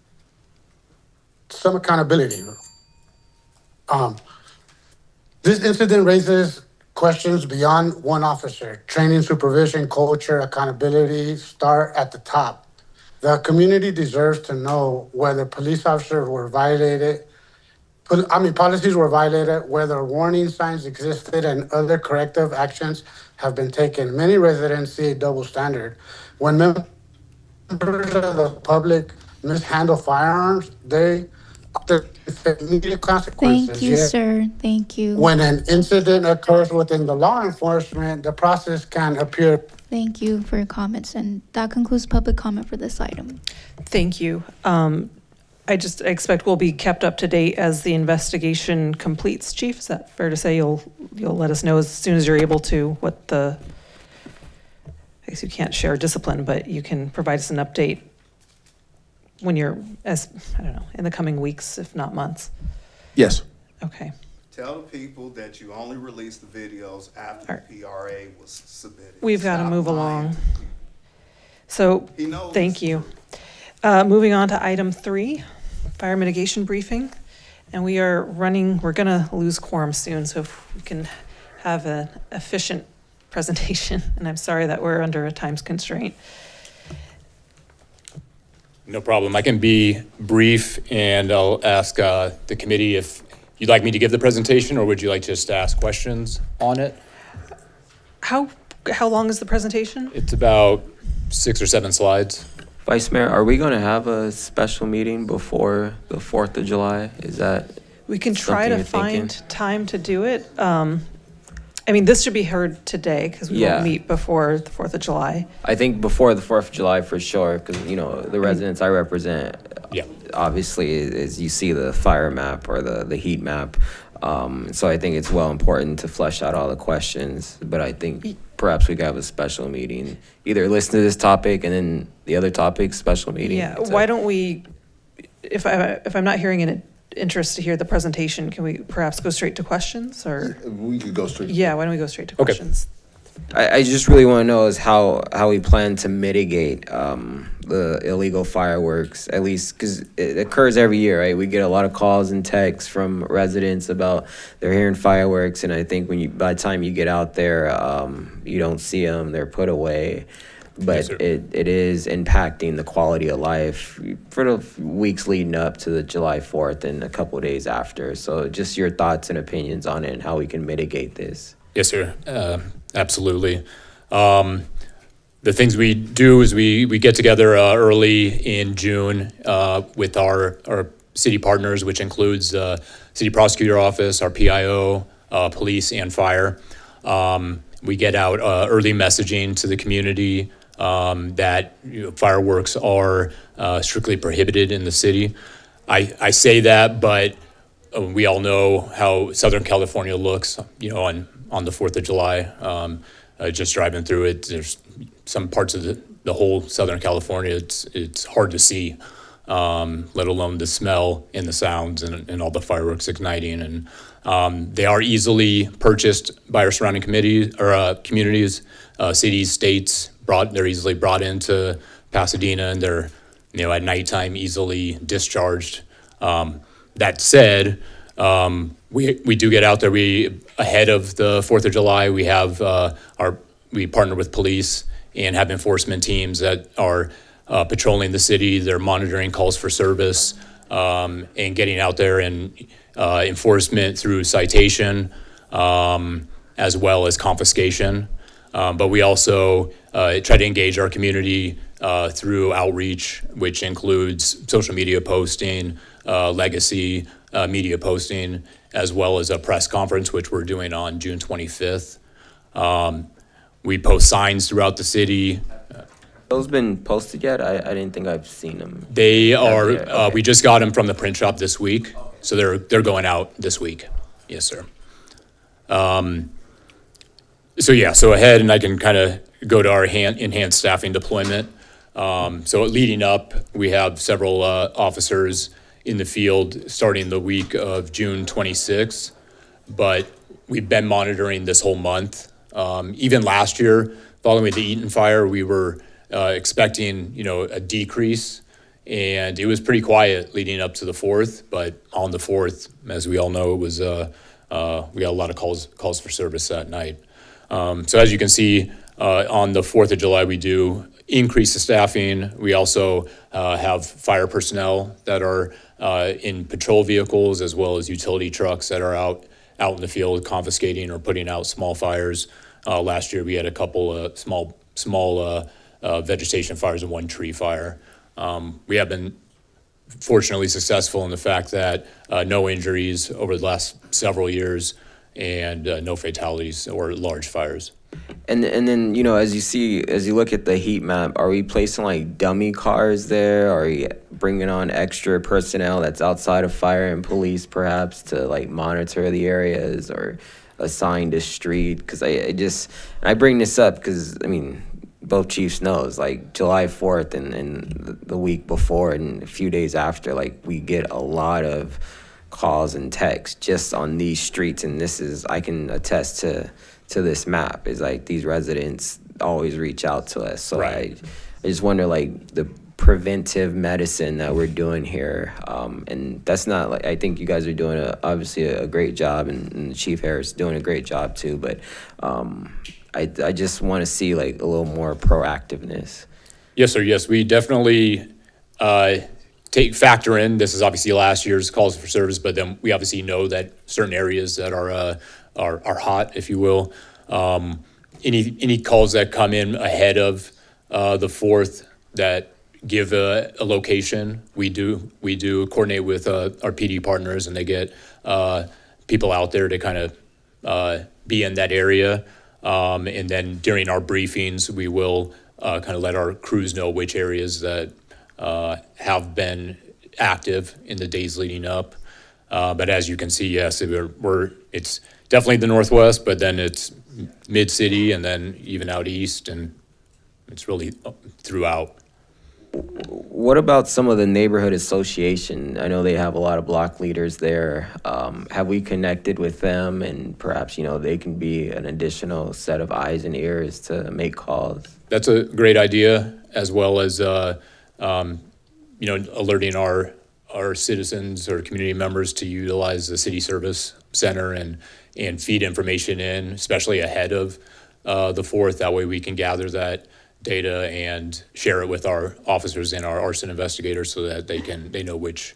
some accountability. This incident raises questions beyond one officer. Training, supervision, culture, accountability start at the top. The community deserves to know whether police officers were violated, policies were violated, whether warning signs existed, and other corrective actions have been taken. Many residents see a double standard. When members of the public mishandle firearms, they face immediate consequences. Thank you, sir. Thank you. When an incident occurs within the law enforcement, the process can appear. Thank you for your comments, and that concludes public comment for this item. Thank you. I just expect we'll be kept up to date as the investigation completes. Chief, is that fair to say? You'll let us know as soon as you're able to what the, I guess you can't share discipline, but you can provide us an update when you're, as I don't know, in the coming weeks, if not months. Yes. Okay. Tell the people that you only release the videos after the PRA was submitted. We've got to move along. So, He knows thank it's you. Moving on to item 3, fire mitigation briefing. And we're going to lose quorum soon, so if we can have an efficient presentation. And I'm sorry that we're under a time constraint. No problem. I can be brief, and I'll ask the committee if you'd like me to give the presentation, or would you like just to ask questions on it? How long is the presentation? It's about 6 or 7 slides. Vice Mayor, are we going to have a special meeting before the 4th of July? Is that We can try something to you're find thinking? time to do it. I mean, this should be heard today because we Yeah. won't meet before the 4th of July. I think before the 4th of July for sure, because, the residents I represent, Yeah. obviously, is you see the fire map or the heat map. So I think it's well important to flesh out all the questions, but I think perhaps we could have a special meeting, either listen to this topic and then the other topic, special meeting. Yeah, why don't we, if I'm not hearing an interest to hear the presentation, can we perhaps go straight to questions or? We could go straight. Yeah, why don't we go straight to Okay. questions? I just really want to know is how we plan to mitigate the illegal fireworks, at least because it occurs every year, right? We get a lot of calls and texts from residents about they're hearing fireworks, and I think by the time you get out there, you don't see them; they're put away. But it is impacting the quality of life for the weeks leading up to the July 4th and a couple of days after. So just your thoughts and opinions on it and how we can mitigate this. Yes, sir. Absolutely. The things we do is we get together early in June with our city partners, which includes city prosecutor office, our PIO, police, and fire. We get out early messaging to the community that fireworks are strictly prohibited in the city. I say that, but we all know how Southern California looks, on the 4th of July. Just driving through it, there's some parts of the whole Southern California, it's hard to see, let alone the smell and the sounds and all the fireworks igniting. And they are easily purchased by our surrounding communities, cities, states. They're easily brought into Pasadena, and they're at nighttime easily discharged. That said, we do get out there. Ahead of the 4th of July, we have we partner with police and have enforcement teams that are patrolling the city. They're monitoring calls for service and getting out there and enforcement through citation as well as confiscation. But we also try to engage our community through outreach, which includes social media posting, legacy media posting, as well as a press conference, which we're doing on June 25th. We post signs throughout the city. Those been posted yet? I didn't think I've seen them. They are. Okay. We just got them from the print shop this week, so they're going out this week. Yes, sir. So ahead, and I can kind of go to our enhanced staffing deployment. So leading up, we have several officers in the field starting the week of June 26th, but we've been monitoring this whole month. Even last year, following the Eaton fire, we were expecting, a decrease, and it was pretty quiet leading up to the 4th. But on the 4th, as we all know, it was we got a lot of calls for service that night. So as you can see, on the 4th of July, we do increase the staffing. We also have fire personnel that are in patrol vehicles, as well as utility trucks that are out in the field confiscating or putting out small fires. Last year, we had a couple of small vegetation fires and one tree fire. We have been fortunately successful in the fact that no injuries over the last several years and no fatalities or large fires. And then, as you look at the heat map, are we placing like dummy cars there? Are we bringing on extra personnel that's outside of fire and police perhaps to like monitor the areas or assigned a street? Because I bring this up because, both chiefs knows like July 4th and the week before and a few days after, like we get a lot of calls and texts just on these streets. And I can attest to this map is like these residents always reach out to us. So right. I just wonder like the preventive medicine that we're doing here. And that's not like, I think you guys are doing obviously a great job and Chief Harris is doing a great job too. But I just want to see like a little more proactiveness. Yes, sir. Yes, we definitely factor in. This is obviously last year's calls for service, but then we obviously know that certain areas that are hot, if you will. Any calls that come in ahead of the 4th that give a location, we do coordinate with our PD partners, and they get people out there to kind of be in that area. And then during our briefings, we will kind of let our crews know which areas that have been active in the days leading up. But as you can see, yes, it's definitely the Northwest, but then it's mid-city and then even out east, and it's really throughout. What about some of the neighborhood association? I know they have a lot of block leaders there. Have we connected with them, and perhaps, they can be an additional set of eyes and ears to make calls? That's a great idea, as well as, alerting our citizens or community members to utilize the city service center and feed information in, especially ahead of the 4th. That way we can gather that data and share it with our officers and our arson investigators so that they know which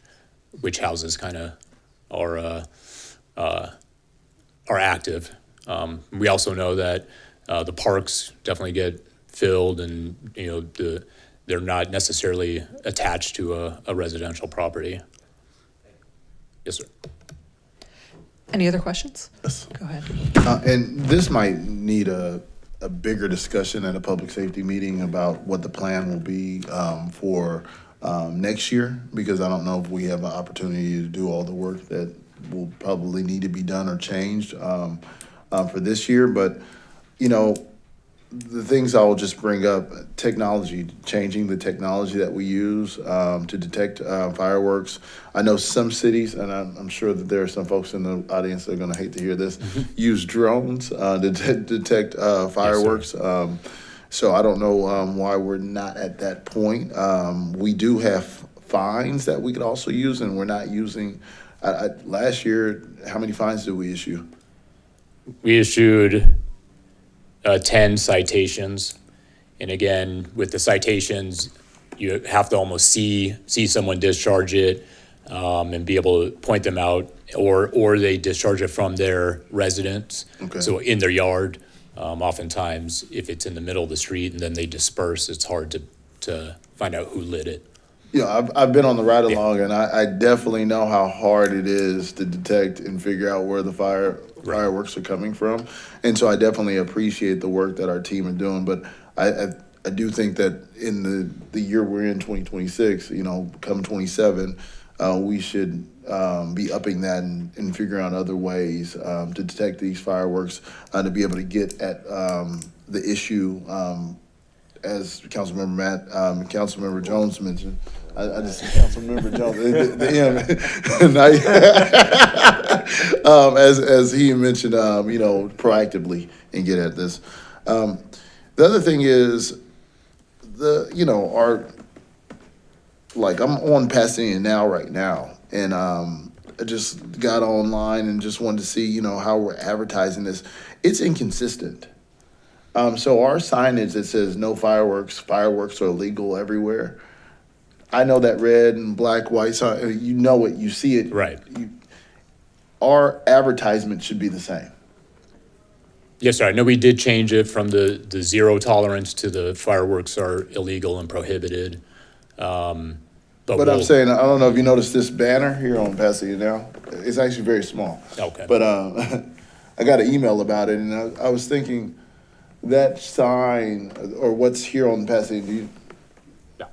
houses kind of are active. We also know that the parks definitely get filled, and they're not necessarily attached to a residential property. Yes, sir. Any other questions? Yes. Go ahead. And this might need a bigger discussion at a public safety meeting about what the plan will be for next year, because I don't know if we have an opportunity to do all the work that will probably need to be done or changed for this year. But, the things I will just bring up, technology, changing the technology that we use to detect fireworks. I know some cities, and I'm sure that there are some folks in the audience that are going to hate to hear this, use drones to detect fireworks. Yes, so I don't know why we're not at that point. We do have fines that we could also use, and we're not using. Last year, how many fines did we issue? We issued 10 citations. And again, with the citations, you have to almost see someone discharge it and be able to point them out, or they discharge it from their residence. Okay. So in their yard. Oftentimes, if it's in the middle of the street and then they disperse, it's hard to find out who lit it. Yeah, I've been on the ride along, and I definitely know how hard it is to detect and figure out where the fireworks are coming from. And so I definitely appreciate the work that our team are doing. But I do think that in the year we're in, 2026, come 27, we should be upping that and figuring out other ways to detect these fireworks, to be able to get at the issue. As Councilmember Matt, Councilmember Jones mentioned, I just Councilmember Jones, as he mentioned, proactively and get at this. The other thing is I'm on Pasadena now right now, and I just got online and just wanted to see how we're advertising this. It's inconsistent. So our signage that says no fireworks are illegal everywhere. I know that red and black, white sign, you see it. Right. Our advertisement should be the same. Yes, sir. I know we did change it from the zero tolerance to the fireworks are illegal and prohibited. But I'm saying, I don't know if you noticed this banner here on Pasadena now. It's actually very small. Okay. But I got an email about it, and I was thinking, that sign or what's here on Pasadena. Yeah.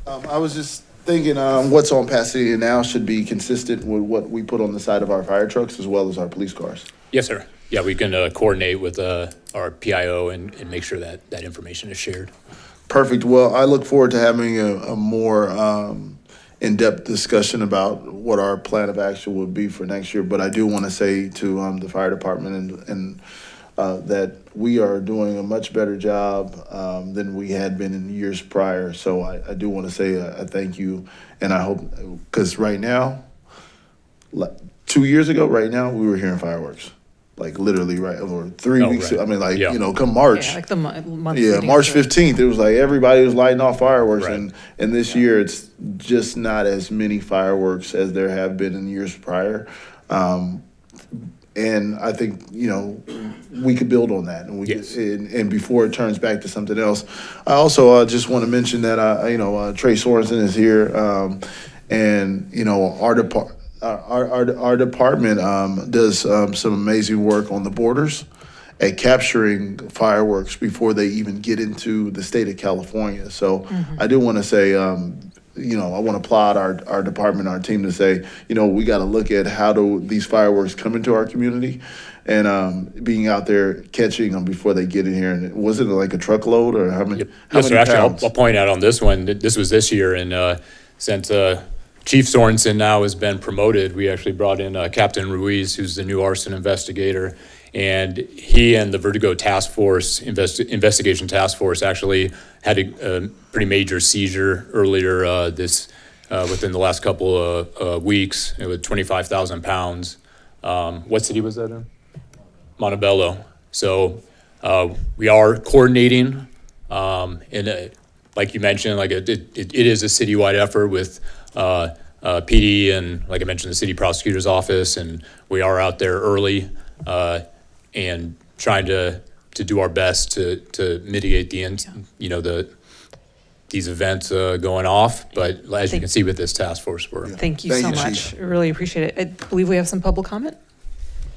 I was just thinking, what's on Pasadena now should be consistent with what we put on the side of our fire trucks as well as our police cars. Yes, sir. Yeah, we can coordinate with our PIO and make sure that information is shared. Perfect. Well, I look forward to having a more in-depth discussion about what our plan of action would be for next year. But I do want to say to the fire department and that we are doing a much better job than we had been in years prior. So I do want to say a thank you, and I hope, because right now, 2 years ago, right now, we were hearing fireworks. Like literally, right, or 3 weeks. Right. I mean, Yeah. Come March. Yeah, like the month. Yeah, leading March up to it. 15th, it was like everybody was lighting off fireworks. Right. And this year, it's just not as many fireworks as there have been in years prior. And I think, we could build on that. And Yes. and before it turns back to something else. I also just want to mention that, Trey Sorensen is here. And, our department does some amazing work on the borders at capturing fireworks before they even get into the state of California. So I do want to say, I want to applaud our department, our team to say, we got to look at how do these fireworks come into our community, and being out there catching them before they get in here. And was it like a truckload or how many? How Yes, sir. many Actually, pounds? I'll point out on this one, that this was this year, and since Chief Sorensen now has been promoted, we actually brought in Captain Ruiz, who's the new arson investigator, and he and the Vertigo Task Force, Investigation Task Force, actually had a pretty major seizure earlier within the last couple of weeks. It was 25,000 pounds. What city was that in? Montebello. So we are coordinating, and like you mentioned, like it is a citywide effort with PD and, like I mentioned, the city prosecutor's office, and we are out there early and trying to do our best to mitigate these events going off. But as you can see with this task force, we're Thank you so much. I really appreciate it. I believe we have some public comment.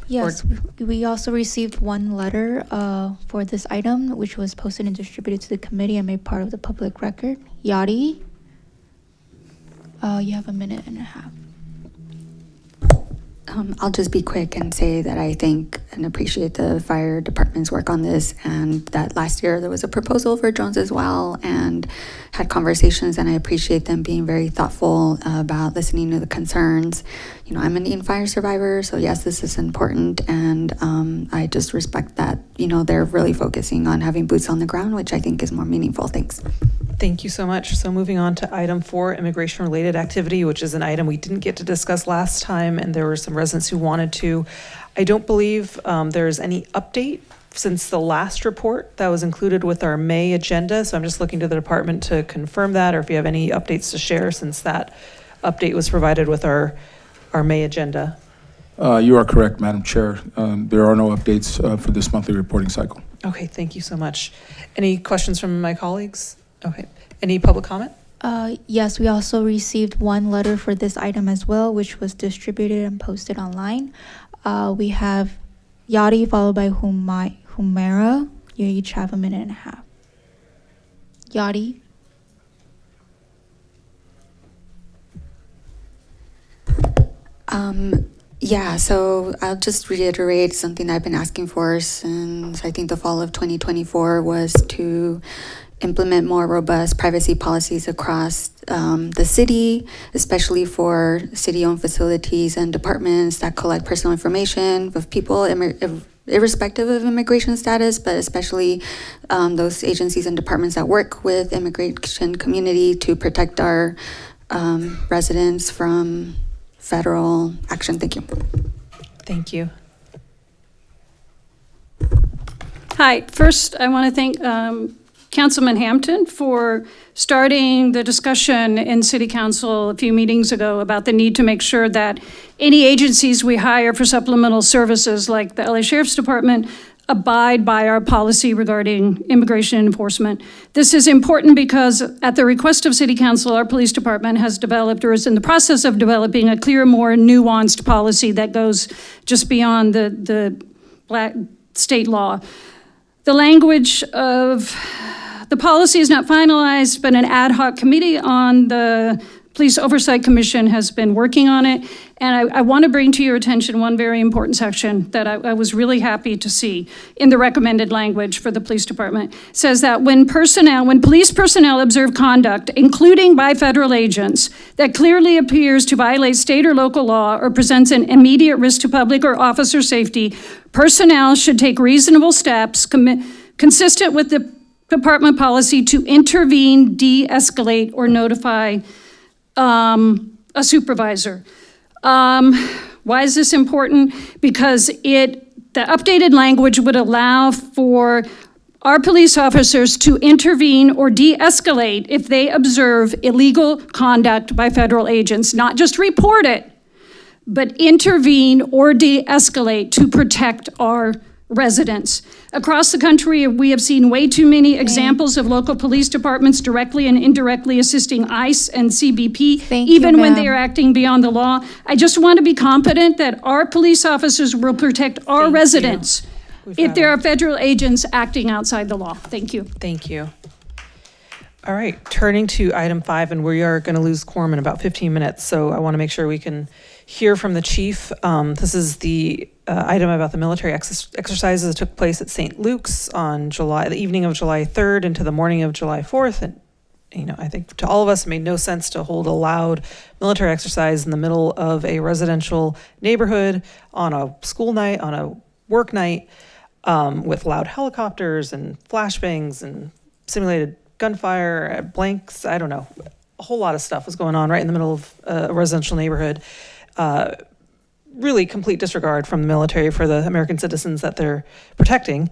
Yes, we also received one letter for this item, which was posted and distributed to the committee and made part of the public record. Yadi, you have a minute and a half. I'll just be quick and say that I thank and appreciate the fire department's work on this, and that last year there was a proposal for drones as well, and had conversations, and I appreciate them being very thoughtful about listening to the concerns. I'm an Indian fire survivor, so yes, this is important, and I just respect that, they're really focusing on having boots on the ground, which I think is more meaningful. Thanks. Thank you so much. So moving on to item 4, immigration-related activity, which is an item we didn't get to discuss last time, and there were some residents who wanted to. I don't believe there's any update since the last report that was included with our May agenda, so I'm just looking to the department to confirm that, or if you have any updates to share since that update was provided with our May agenda. You are correct, Madam Chair. There are no updates for this monthly reporting cycle. Okay, thank you so much. Any questions from my colleagues? Okay. Any public comment? Yes, we also received one letter for this item as well, which was distributed and posted online. We have Yadi followed by Humera. You each have a minute and a half. Yadi. Yeah, so I'll just reiterate something I've been asking for since I think the fall of 2024 was to implement more robust privacy policies across the city, especially for city-owned facilities and departments that collect personal information of people irrespective of immigration status, but especially those agencies and departments that work with immigration community to protect our residents from federal action. Thank you. Thank you. Hi, first I want to thank Councilman Hampton for starting the discussion in City Council a few meetings ago about the need to make sure that any agencies we hire for supplemental services like the LA Sheriff's Department abide by our policy regarding immigration enforcement. This is important because at the request of City Council, our police department has developed or is in the process of developing a clear, more nuanced policy that goes just beyond the black state law. The language of the policy is not finalized, but an ad hoc committee on the Police Oversight Commission has been working on it. And I want to bring to your attention one very important section that I was really happy to see in the recommended language for the police department. It says that when police personnel observe conduct, including by federal agents, that clearly appears to violate state or local law or presents an immediate risk to public or officer safety, personnel should take reasonable steps consistent with the department policy to intervene, de-escalate, or notify a supervisor. Why is this important? Because the updated language would allow for our police officers to intervene or de-escalate if they observe illegal conduct by federal agents, not just report it, but intervene or de-escalate to protect our residents. Across the country, we have seen way too many examples of local police departments directly and indirectly assisting ICE and CBP, even when they are acting beyond the law. I just want to be confident that our police officers will protect our residents if there are federal agents acting outside the law. Thank you. Thank you. All right, turning to item 5, and we are going to lose quorum in about 15 minutes, so I want to make sure we can hear from the chief. This is the item about the military exercises that took place at St. Luke's on the evening of July 3rd into the morning of July 4th. And, I think to all of us, it made no sense to hold a loud military exercise in the middle of a residential neighborhood on a school night, on a work night, with loud helicopters and flashbangs and simulated gunfire, blanks, I don't know. A whole lot of stuff was going on right in the middle of a residential neighborhood. Really complete disregard from the military for the American citizens that they're protecting,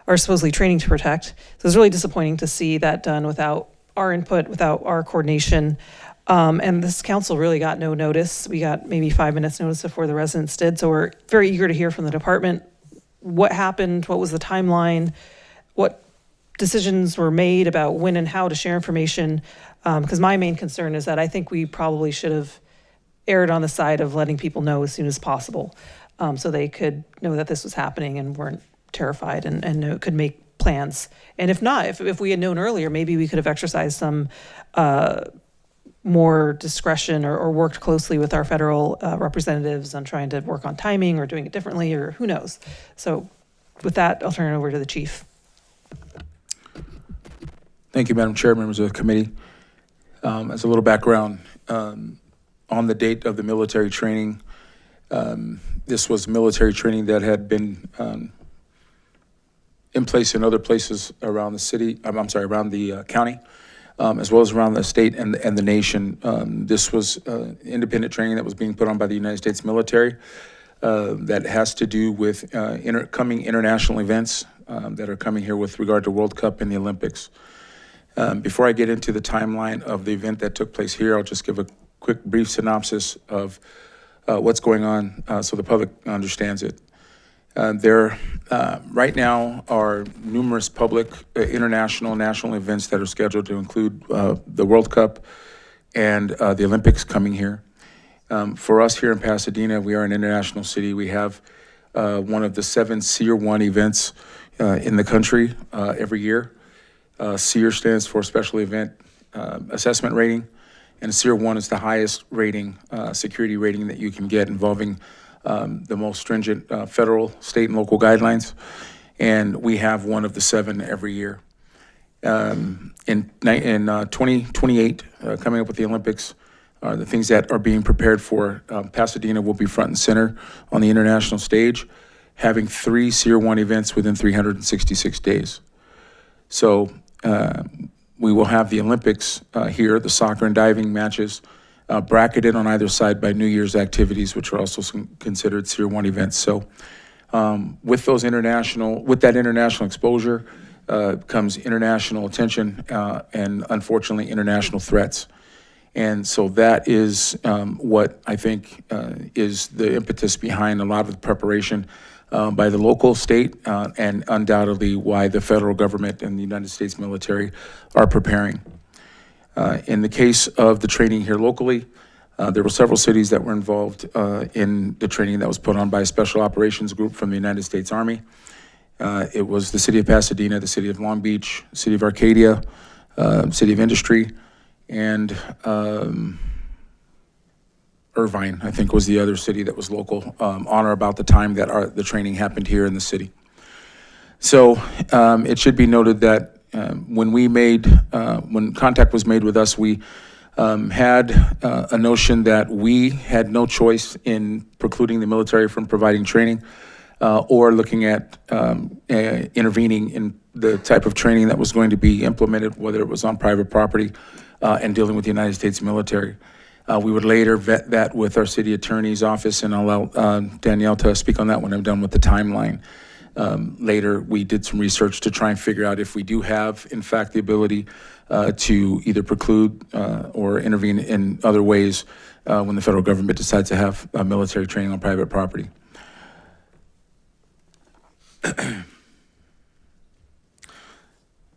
or supposedly training to protect. So it was really disappointing to see that done without our input, without our coordination. And this council really got no notice. We got maybe 5 minutes notice before the residents did. So we're very eager to hear from the department what happened, what was the timeline, what decisions were made about when and how to share information, because my main concern is that I think we probably should have erred on the side of letting people know as soon as possible, so they could know that this was happening and weren't terrified and could make plans. And if not, if we had known earlier, maybe we could have exercised some more discretion or worked closely with our federal representatives on trying to work on timing or doing it differently, or who knows. So with that, I'll turn it over to the chief. Thank you, Madam Chair, members of the committee. As a little background, on the date of the military training, this was military training that had been in place in other places around the city, around the county, as well as around the state and the nation. This was independent training that was being put on by the United States military that has to do with coming international events that are coming here with regard to World Cup and the Olympics. Before I get into the timeline of the event that took place here, I'll just give a quick brief synopsis of what's going on so the public understands it. There right now are numerous public, international, national events that are scheduled to include the World Cup and the Olympics coming here. For us here in Pasadena, we are an international city. We have one of the 7 SEER 1 events in the country every year. SEER stands for Special Event Assessment Rating, and SEER 1 is the highest rating, security rating that you can get, involving the most stringent federal, state, and local guidelines. And we have one of the 7 every year. In 2028, coming up with the Olympics, the things that are being prepared for, Pasadena will be front and center on the international stage, having 3 SEER 1 events within 366 days. So we will have the Olympics here, the soccer and diving matches, bracketed on either side by New Year's activities, which are also considered SEER 1 events. So with that international exposure comes international attention and, unfortunately, international threats. And so that is what I think is the impetus behind a lot of the preparation by the local, state, and undoubtedly why the federal government and the United States military are preparing. In the case of the training here locally, there were several cities that were involved in the training that was put on by a special operations group from the United States Army. It was the city of Pasadena, the city of Long Beach, city of Arcadia, city of Industry, and Irvine, I think, was the other city that was local on or about the time that the training happened here in the city. So it should be noted that when contact was made with us, we had a notion that we had no choice in precluding the military from providing training or looking at intervening in the type of training that was going to be implemented, whether it was on private property and dealing with the United States military. We would later vet that with our city attorney's office, and I'll allow Danielle to speak on that when I'm done with the timeline. Later, we did some research to try and figure out if we do have, in fact, the ability to either preclude or intervene in other ways when the federal government decides to have military training on private property.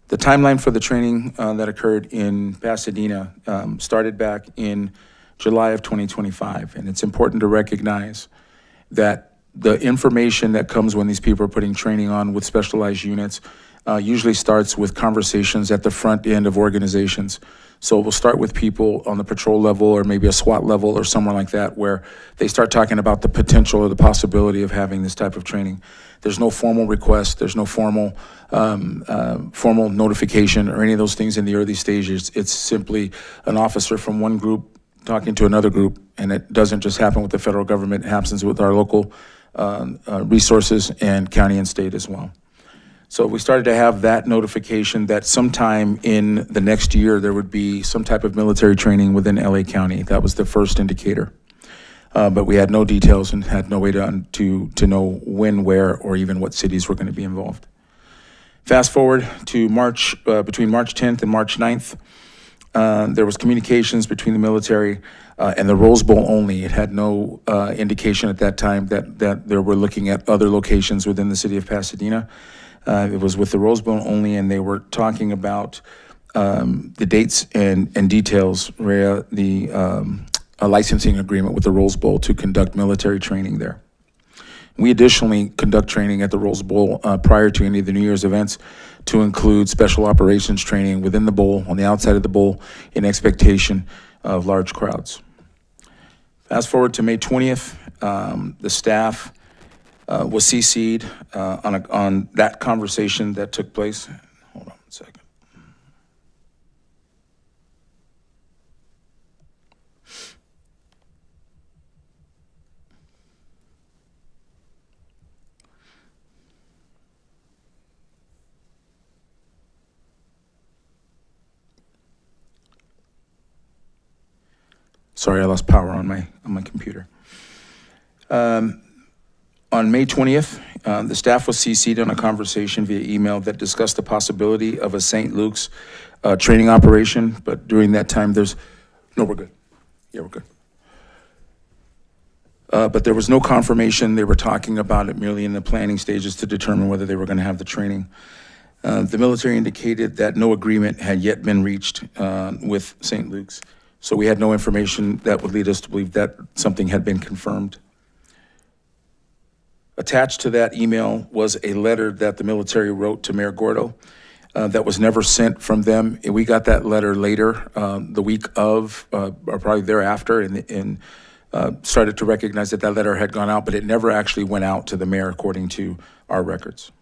The timeline for the training that occurred in Pasadena started back in July of 2025, and it's important to recognize that the information that comes when these people are putting training on with specialized units usually starts with conversations at the front end of organizations. So we'll start with people on the patrol level or maybe a SWAT level or somewhere like that, where they start talking about the potential or the possibility of having this type of training. There's no formal request, there's no formal notification or any of those things in the early stages. It's simply an officer from one group talking to another group, and it doesn't just happen with the federal government, it happens with our local resources and county and state as well. So we started to have that notification that sometime in the next year there would be some type of military training within LA County. That was the first indicator. But we had no details and had no way to know when, where, or even what cities were going to be involved. Fast forward to March, between March 10th and March 9th, there was communications between the military and the Rose Bowl only. It had no indication at that time that they were looking at other locations within the city of Pasadena. It was with the Rose Bowl only, and they were talking about the dates and details, a licensing agreement with the Rose Bowl to conduct military training there. We additionally conduct training at the Rose Bowl prior to any of the New Year's events to include special operations training within the bowl, on the outside of the bowl, in expectation of large crowds. Fast forward to May 20th, the staff was CC'd on that conversation that took place. Hold on a second. Sorry, I lost power on my computer. On May 20th, the staff was CC'd on a conversation via email that discussed the possibility of a St. Luke's training operation, but during that time no, we're good. Yeah, we're good. But there was no confirmation. They were talking about it merely in the planning stages to determine whether they were going to have the training. The military indicated that no agreement had yet been reached with St. Luke's. So we had no information that would lead us to believe that something had been confirmed. Attached to that email was a letter that the military wrote to Mayor Gordo that was never sent from them. We got that letter later, the week of, or probably thereafter, and started to recognize that letter had gone out, but it never actually went out to the mayor according to our records.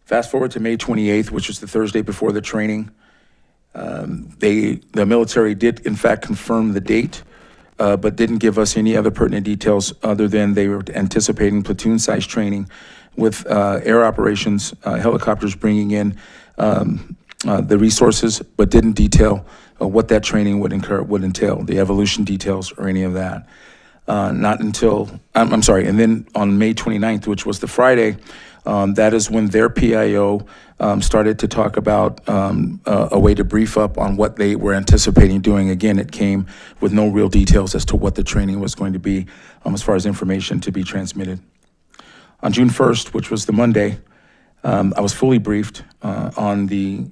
Fast forward to May 28th, which was the Thursday before the training. The military did in fact confirm the date, but didn't give us any other pertinent details other than they were anticipating platoon-sized training with air operations, helicopters bringing in the resources, but didn't detail what that training would entail, the evolution details or any of that. Not until, I'm sorry, and then on May 29th, which was the Friday, that is when their PIO started to talk about a way to brief up on what they were anticipating doing. Again, it came with no real details as to what the training was going to be as far as information to be transmitted. On June 1st, which was the Monday, I was fully briefed on the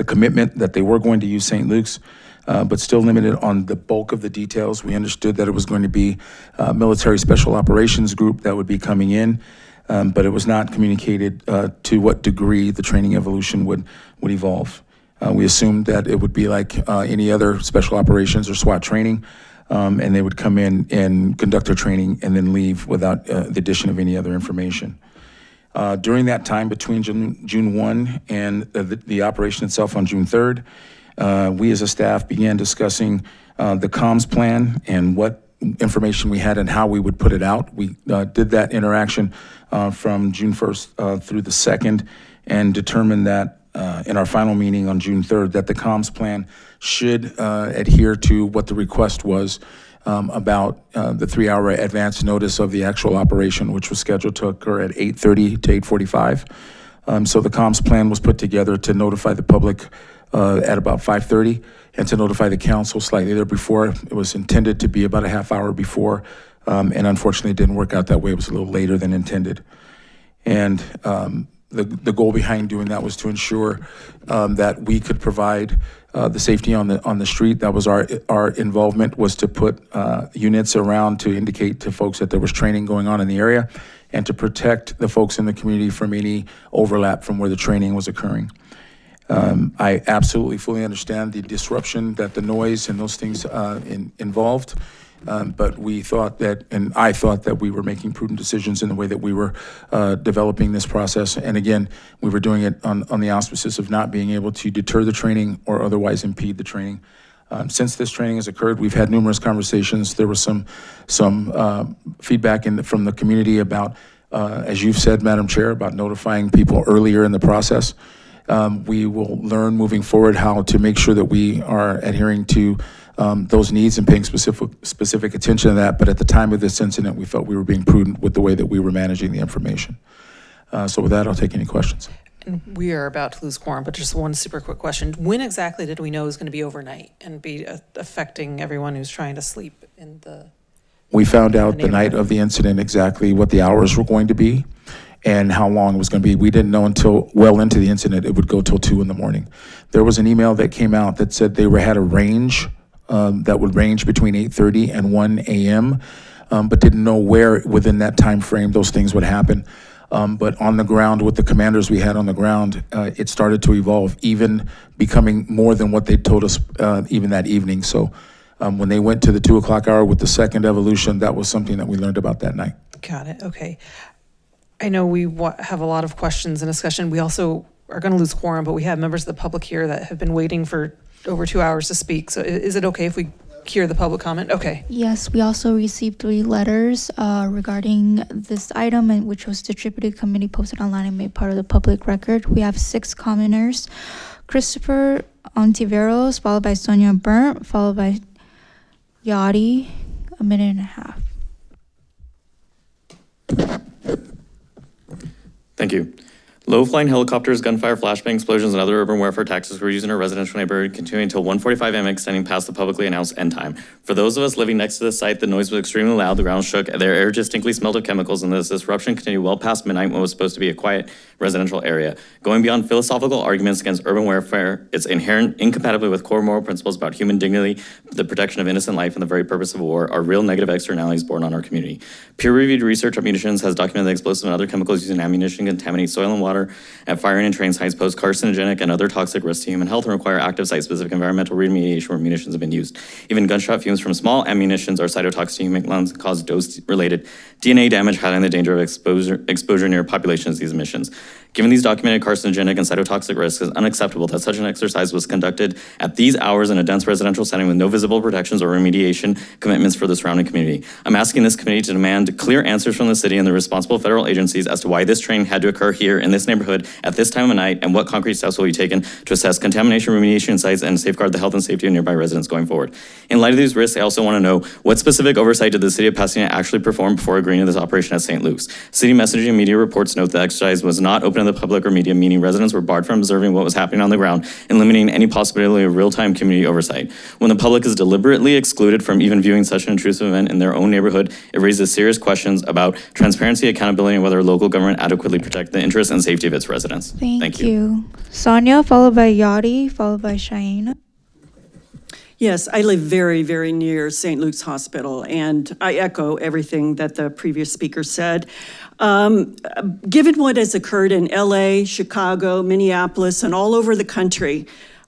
commitment that they were going to use St. Luke's, but still limited on the bulk of the details. We understood that it was going to be a military special operations group that would be coming in, but it was not communicated to what degree the training evolution would evolve. We assumed that it would be like any other special operations or SWAT training, and they would come in and conduct their training and then leave without the addition of any other information. During that time between June 1 and the operation itself on June 3rd, we as a staff began discussing the comms plan and what information we had and how we would put it out. We did that interaction from June 1st through the 2nd and determined that in our final meeting on June 3rd that the comms plan should adhere to what the request was about the 3-hour advance notice of the actual operation, which was scheduled to occur at 8:30 to 8:45. So the comms plan was put together to notify the public at about 5:30 and to notify the council slightly there before. It was intended to be about a half hour before, and unfortunately it didn't work out that way. It was a little later than intended. And the goal behind doing that was to ensure that we could provide the safety on the street. That was our involvement, was to put units around to indicate to folks that there was training going on in the area, and to protect the folks in the community from any overlap from where the training was occurring. I absolutely fully understand the disruption that the noise and those things involved, but we thought that, and I thought that we were making prudent decisions in the way that we were developing this process. And again, we were doing it on the auspices of not being able to deter the training or otherwise impede the training. Since this training has occurred, we've had numerous conversations. There was some feedback from the community about, as you've said, Madam Chair, about notifying people earlier in the process. We will learn moving forward how to make sure that we are adhering to those needs and paying specific attention to that. But at the time of this incident, we felt we were being prudent with the way that we were managing the information. So with that, I'll take any questions. And we are about to lose quorum, but just one super quick question. When exactly did we know it was going to be overnight and be affecting everyone who's trying to sleep in the... We found out the night of the incident exactly what the hours were going to be and how long it was going to be. We didn't know until well into the incident it would go till 2 a.m. There was an email that came out that said they had a range that would range between 8:30 and 1 a.m., but didn't know where within that time frame those things would happen. But on the ground, with the commanders we had on the ground, it started to evolve, even becoming more than what they told us even that evening. So when they went to the 2 o'clock hour with the second evolution, that was something that we learned about that night. Got it. Okay. I know we have a lot of questions and discussion. We also are going to lose quorum, but we have members of the public here that have been waiting for over 2 hours to speak. So is it okay if we hear the public comment? Okay. Yes, we also received 3 letters regarding this item, and which was distributed committee, posted online, and made part of the public record. We have 6 commenters: Christopher Ontiveros, followed by Sonia Burnt, followed by Yachty, 1.5 minutes. Thank you. Low-flying helicopters, gunfire, flashbang explosions, and other urban warfare tactics were used in our residential neighborhood, continuing until 1:45 a.m., extending past the publicly announced end time. For those of us living next to the site, the noise was extremely loud, the ground shook, the air distinctly smelled of chemicals, and this disruption continued well past midnight when it was supposed to be a quiet residential area. Going beyond philosophical arguments against urban warfare, it's inherent incompatibility with core moral principles about human dignity, the protection of innocent life, and the very purpose of war are real negative externalities borne on our community. Peer-reviewed research on munitions has documented that explosive and other chemicals used in ammunition contaminate soil and water at firing and train sites, pose carcinogenic and other toxic risks to human health, and require active site-specific environmental remediation where munitions have been used. Even gunshot fumes from small ammunitions are cytotoxic to human lungs and cause dose-related DNA damage, highlighting the danger of exposure near populations to these emissions. Given these documented carcinogenic and cytotoxic risks, it's unacceptable that such an exercise was conducted at these hours in a dense residential setting with no visible protections or remediation commitments for the surrounding community. I'm asking this committee to demand clear answers from the city and the responsible federal agencies as to why this training had to occur here in this neighborhood at this time of night, and what concrete steps will be taken to assess contamination remediation sites and safeguard the health and safety of nearby residents going forward. In light of these risks, I also want to know what specific oversight did the city of Pasadena actually perform before agreeing to this operation at St. Luke's? City messaging and media reports note the exercise was not open to the public or media, meaning residents were barred from observing what was happening on the ground and limiting any possibility of real-time community oversight. When the public is deliberately excluded from even viewing such an intrusive event in their own neighborhood, it raises serious questions about transparency, accountability, and whether local government adequately protect the interests and safety of its residents. Thank you. Sonia, followed by Yachty, followed by Cheyenne. Yes, I live very, very near St. Luke's Hospital, and I echo everything that the previous speaker said. Given what has occurred in LA, Chicago, Minneapolis, and all over the country,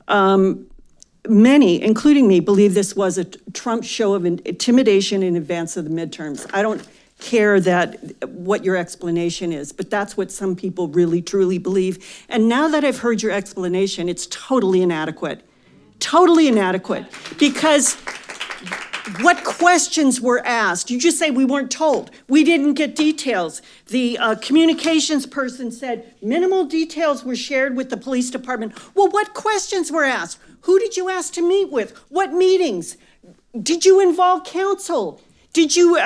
many, including me, believe this was a Trump show of intimidation in advance of the midterms. I don't care what your explanation is, but that's what some people really, truly believe. And now that I've heard your explanation, it's totally inadequate. Totally inadequate, because what questions were asked? You just say we weren't told. We didn't get details. The communications person said minimal details were shared with the police department. Well, what questions were asked? Who did you ask to meet with? What meetings? Did you involve counsel? Did you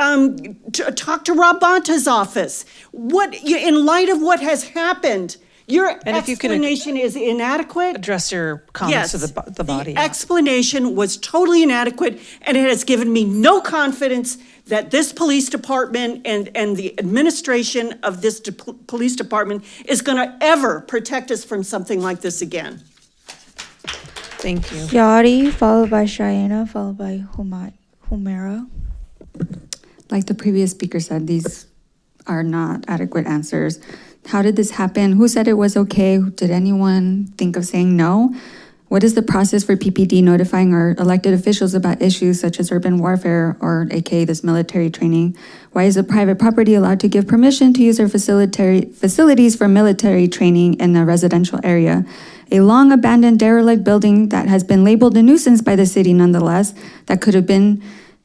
talk to Rob Bonta's office? In light of what has happened, your explanation is inadequate. Address your comments to the body. The explanation was totally inadequate, and it has given me no confidence that this police department and the administration of this police department is going to ever protect us from something like this again. Thank you. Yadi, followed by Cheyenne, followed by Humera. Like the previous speaker said, these are not adequate answers. How did this happen? Who said it was okay? Did anyone think of saying no? What is the process for PPD notifying our elected officials about issues such as urban warfare or aka this military training? Why is a private property allowed to give permission to use their facilities for military training in a residential area? A long abandoned derelict building that has been labeled a nuisance by the city nonetheless, that could have been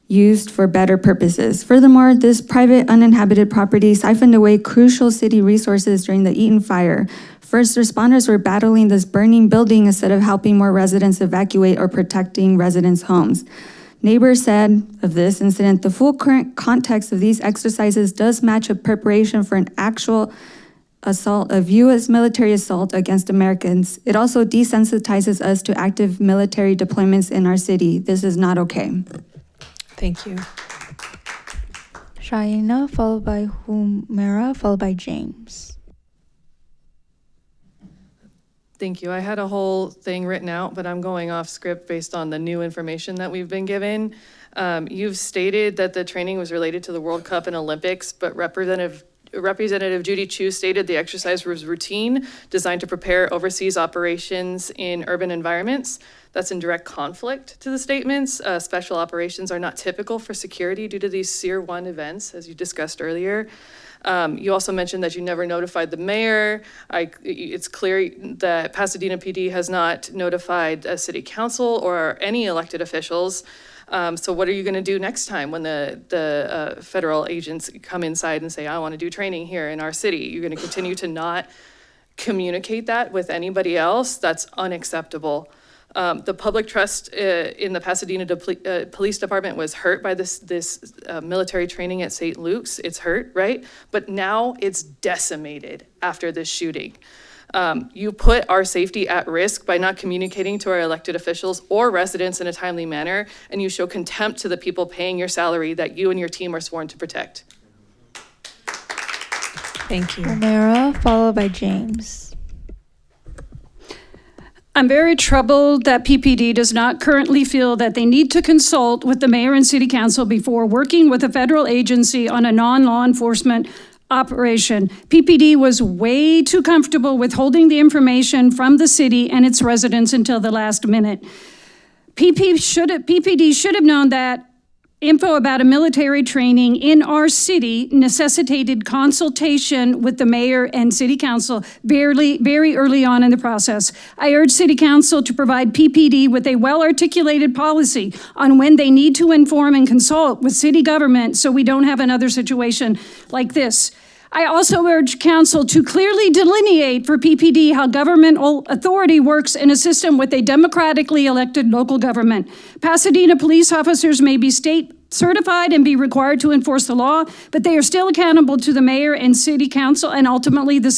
used for better purposes. Furthermore, this private uninhabited property siphoned away crucial city resources during the Eaton fire. First responders were battling this burning building instead of helping more residents evacuate or protecting residents' homes. Neighbors said of this incident, the full current context of these exercises does match a preparation for an actual assault, a U.S. military assault against Americans. It also desensitizes us to active military deployments in our city. This is not okay. Thank you. Cheyenne, followed by Humera, followed by James. Thank you. I had a whole thing written out, but I'm going off script based on the new information that we've been given. You've stated that the training was related to the World Cup and Olympics, but Representative Judy Chu stated the exercise was routine, designed to prepare overseas operations in urban environments. That's in direct conflict to the statements. Special operations are not typical for security due to these Tier 1 events, as you discussed earlier. You also mentioned that you never notified the mayor. It's clear that Pasadena PD has not notified a city council or any elected officials. So what are you going to do next time when the federal agents come inside and say, I want to do training here in our city? You're going to continue to not communicate that with anybody else? That's unacceptable. The public trust in the Pasadena Police Department was hurt by this military training at St. Luke's. It's hurt, right? But now it's decimated after this shooting. You put our safety at risk by not communicating to our elected officials or residents in a timely manner, and you show contempt to the people paying your salary that you and your team are sworn to protect. Thank you. Humera, followed by James. I'm very troubled that PPD does not currently feel that they need to consult with the mayor and city council before working with a federal agency on a non-law enforcement operation. PPD was way too comfortable withholding the information from the city and its residents until the last minute. PPD should have known that info about a military training in our city necessitated consultation with the mayor and city council very early on in the process. I urge city council to provide PPD with a well-articulated policy on when they need to inform and consult with city government so we don't have another situation like this. I also urge council to clearly delineate for PPD how governmental authority works in a system with a democratically elected local government. Pasadena police officers may be state certified and be required to enforce the law, but they are still accountable to the mayor and city council and ultimately the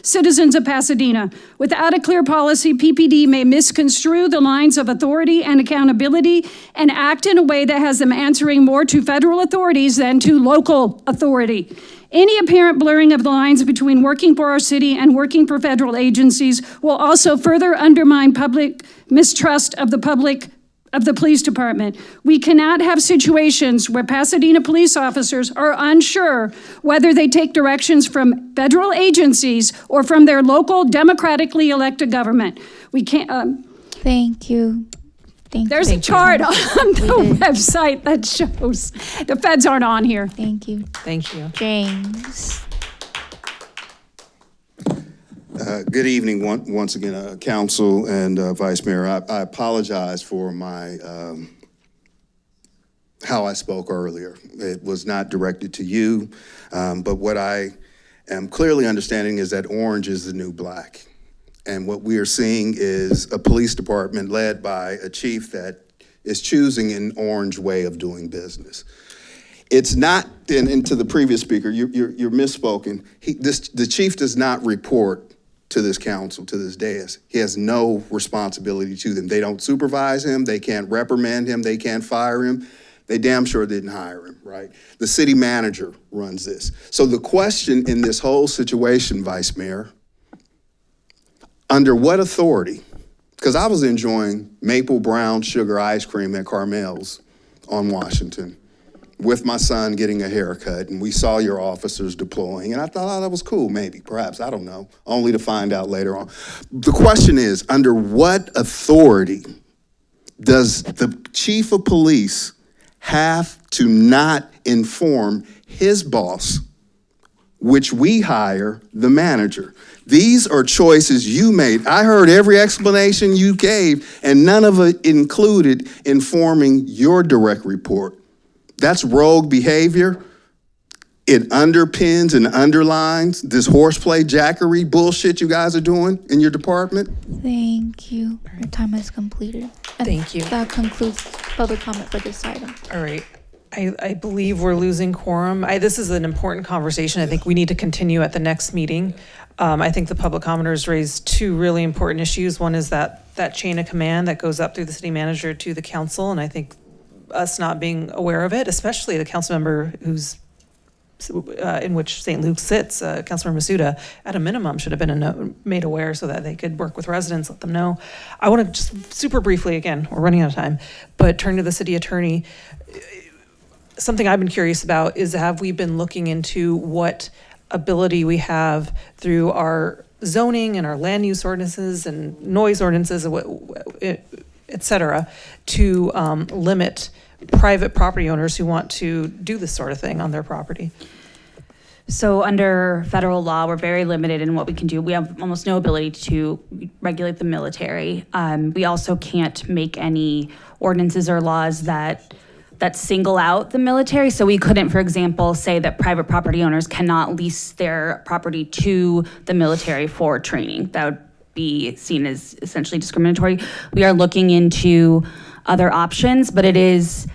citizens of Pasadena. Without a clear policy, PPD may misconstrue the lines of authority and accountability and act in a way that has them answering more to federal authorities than to local authority. Any apparent blurring of the lines between working for our city and working for federal agencies will also further undermine public mistrust of the police department. We cannot have situations where Pasadena police officers are unsure whether they take directions from federal agencies or from their local democratically elected government. We can't. Thank you. There's a chart on the website that shows the feds aren't on here. Thank you. Thank you. James. Good evening, once again, Council and Vice Mayor. I apologize for my how I spoke earlier. It was not directed to you, but what I am clearly understanding is that orange is the new black. And what we are seeing is a police department led by a chief that is choosing an orange way of doing business. It's not, and to the previous speaker, you're misspoken. The chief does not report to this council, to this dais. He has no responsibility to them. They don't supervise him, they can't reprimand him, they can't fire him. They damn sure didn't hire him, right? The city manager runs this. So the question in this whole situation, Vice Mayor, under what authority? Because I was enjoying maple brown sugar ice cream at Carmel's on Washington with my son getting a haircut, and we saw your officers deploying, and I thought, oh, that was cool, maybe, perhaps, I don't know, only to find out later on. The question is, under what authority does the chief of police have to not inform his boss, which we hire the manager? These are choices you made. I heard every explanation you gave, and none of it included informing your direct report. That's rogue behavior. It underpins and underlines this horseplay jackery bullshit you guys are doing in your department. Thank you. Your time has completed. And Thank you. That concludes public comment for this item. All right. I believe we're losing quorum. This is an important conversation. I think we need to continue at the next meeting. I think the public commenters raised two really important issues. One is that chain of command that goes up through the city manager to the council, and I think us not being aware of it, especially the council member who's in which St. Luke sits, Councilmember Masuda, at a minimum should have been made aware so that they could work with residents, let them know. I want to just super briefly, again, we're running out of time, but turn to the city attorney. Something I've been curious about is, have we been looking into what ability we have through our zoning and our land use ordinances and noise ordinances, et cetera, to limit private property owners who want to do this sort of thing on their property? So under federal law, we're very limited in what we can do. We have almost no ability to regulate the military. We also can't make any ordinances or laws that single out the military. So we couldn't, for example, say that private property owners cannot lease their property to the military for training. That would be seen as essentially discriminatory. We are looking into other options, but it's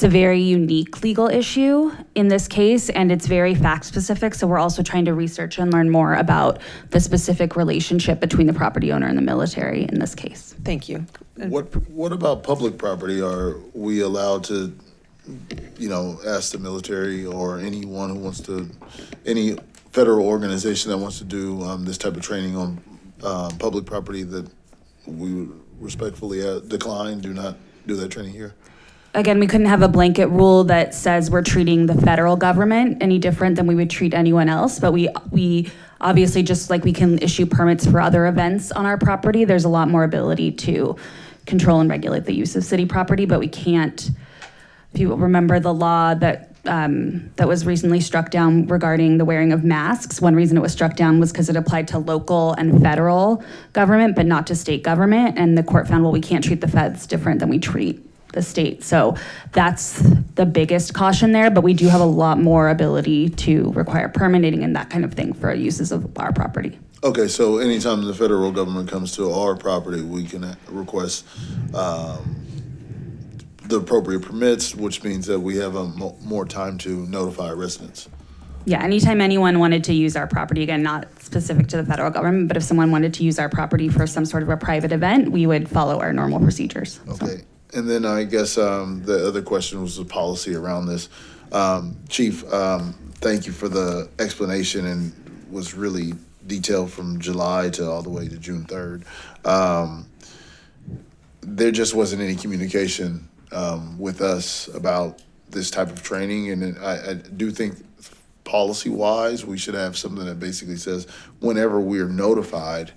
a very unique legal issue in this case, and it's very fact specific. So we're also trying to research and learn more about the specific relationship between the property owner and the military in this case. Thank you. What about public property? Are we allowed to, ask the military or anyone who wants to, any federal organization that wants to do this type of training on public property, that we respectfully decline, do not do that training here? Again, we couldn't have a blanket rule that says we're treating the federal government any different than we would treat anyone else, but we obviously, just like we can issue permits for other events on our property, there's a lot more ability to control and regulate the use of city property, but we can't. If you remember the law that was recently struck down regarding the wearing of masks, one reason it was struck down was because it applied to local and federal government, but not to state government, and the court found, well, we can't treat the feds different than we treat the state. So that's the biggest caution there, but we do have a lot more ability to require permitting and that kind of thing for uses of our property. Okay, so anytime the federal government comes to our property, we can request the appropriate permits, which means that we have more time to notify residents. Yeah, anytime anyone wanted to use our property, again, not specific to the federal government, but if someone wanted to use our property for some sort of a private event, we would follow our normal procedures. Okay. And then I guess the other question was the policy around this. Chief, thank you for the explanation, and was really detailed from July to all the way to June 3rd. There just wasn't any communication with us about this type of training, and I do think policy-wise, we should have something that basically says whenever we are notified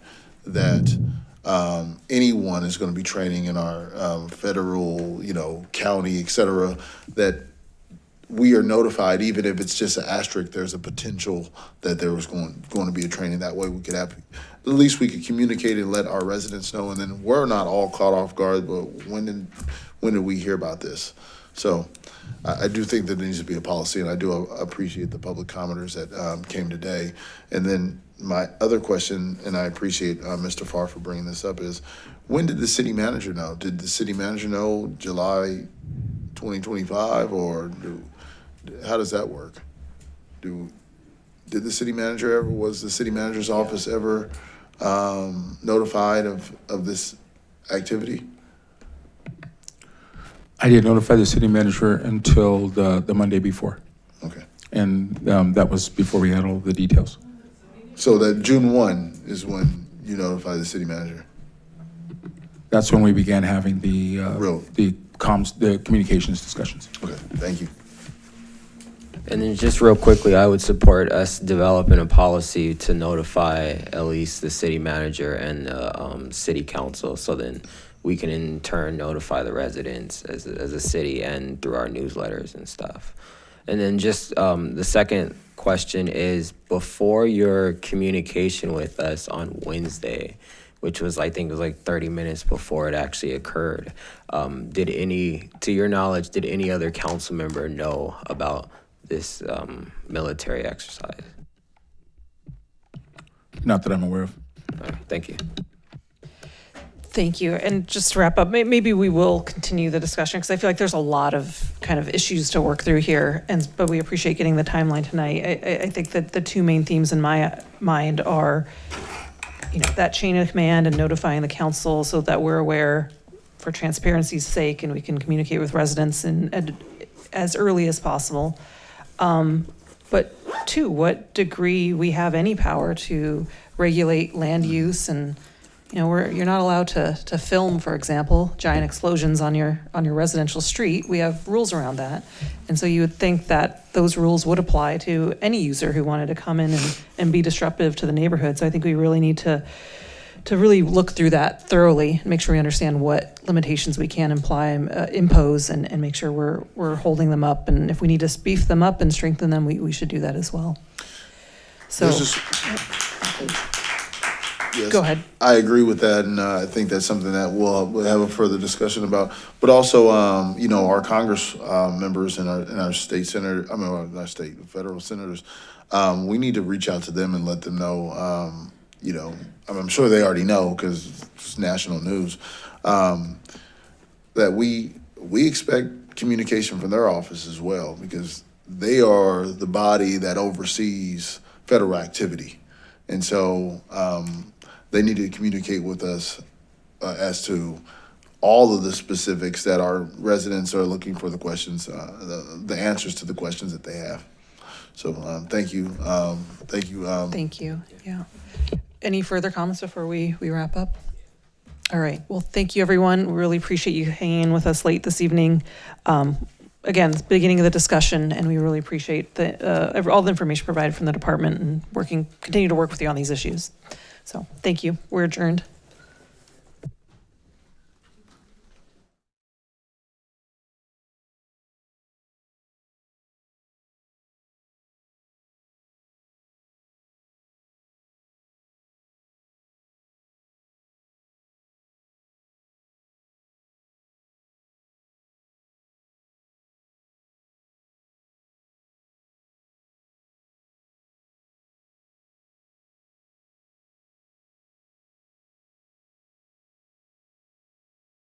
that anyone is going to be training in our federal, county, et cetera, that we are notified, even if it's just an asterisk, there's a potential that there was going to be a training. That way we could have, at least we could communicate and let our residents know, and then we're not all caught off guard, but when did we hear about this? So I do think that there needs to be a policy, and I do appreciate the public commenters that came today. And then my other question, and I appreciate Mr. Farr for bringing this up, is when did the city manager know? Did the city manager know July 2025, or how does that work? Did the city manager was the city manager's office ever notified of this activity? I didn't notify the city manager until the Monday before. Okay. And that was before we had all the details. So that June 1 is when you notify the city manager? That's when we began having the communications discussions. Okay, thank you. And then just real quickly, I would support us developing a policy to notify at least the city manager and the city council, so then we can in turn notify the residents as a city and through our newsletters and stuff. And then just the second question is, before your communication with us on Wednesday, which was, I think it was like 30 minutes before it actually occurred, to your knowledge, did any other council member know about this military exercise? Not that I'm aware of. All right, thank you. Thank you. And just to wrap up, maybe we will continue the discussion because I feel like there's a lot of kind of issues to work through here. But we appreciate getting the timeline tonight. I think that the two main themes in my mind are, that chain of command and notifying the council so that we're aware for transparency's sake and we can communicate with residents as early as possible. But two, what degree we have any power to regulate land use, and you're not allowed to film, for example, giant explosions on your residential street. We have rules around that, and so you would think that those rules would apply to any user who wanted to come in and be disruptive to the neighborhood. So I think we really need to really look through that thoroughly and make sure we understand what limitations we can impose and make sure we're holding them up. And if we need to beef them up and strengthen them, we should do that as well. So, Yes, go ahead. I agree with that, and I think that's something that we'll have a further discussion about. But also, our Congress members and our state senator, our federal senators, we need to reach out to them and let them know. I'm sure they already know because it's national news, that we expect communication from their office as well, because they are the body that oversees federal activity, and so they need to communicate with us as to all of the specifics that our residents are looking for, the questions, the answers to the questions that they have. So thank you. Thank you. Thank you. Yeah. Any further comments before we wrap up? All right. Well, thank you, everyone. We really appreciate you hanging with us late this evening. Again, it's the beginning of the discussion, and we really appreciate all the information provided from the department and continue to work with you on these issues. So thank you. We're adjourned.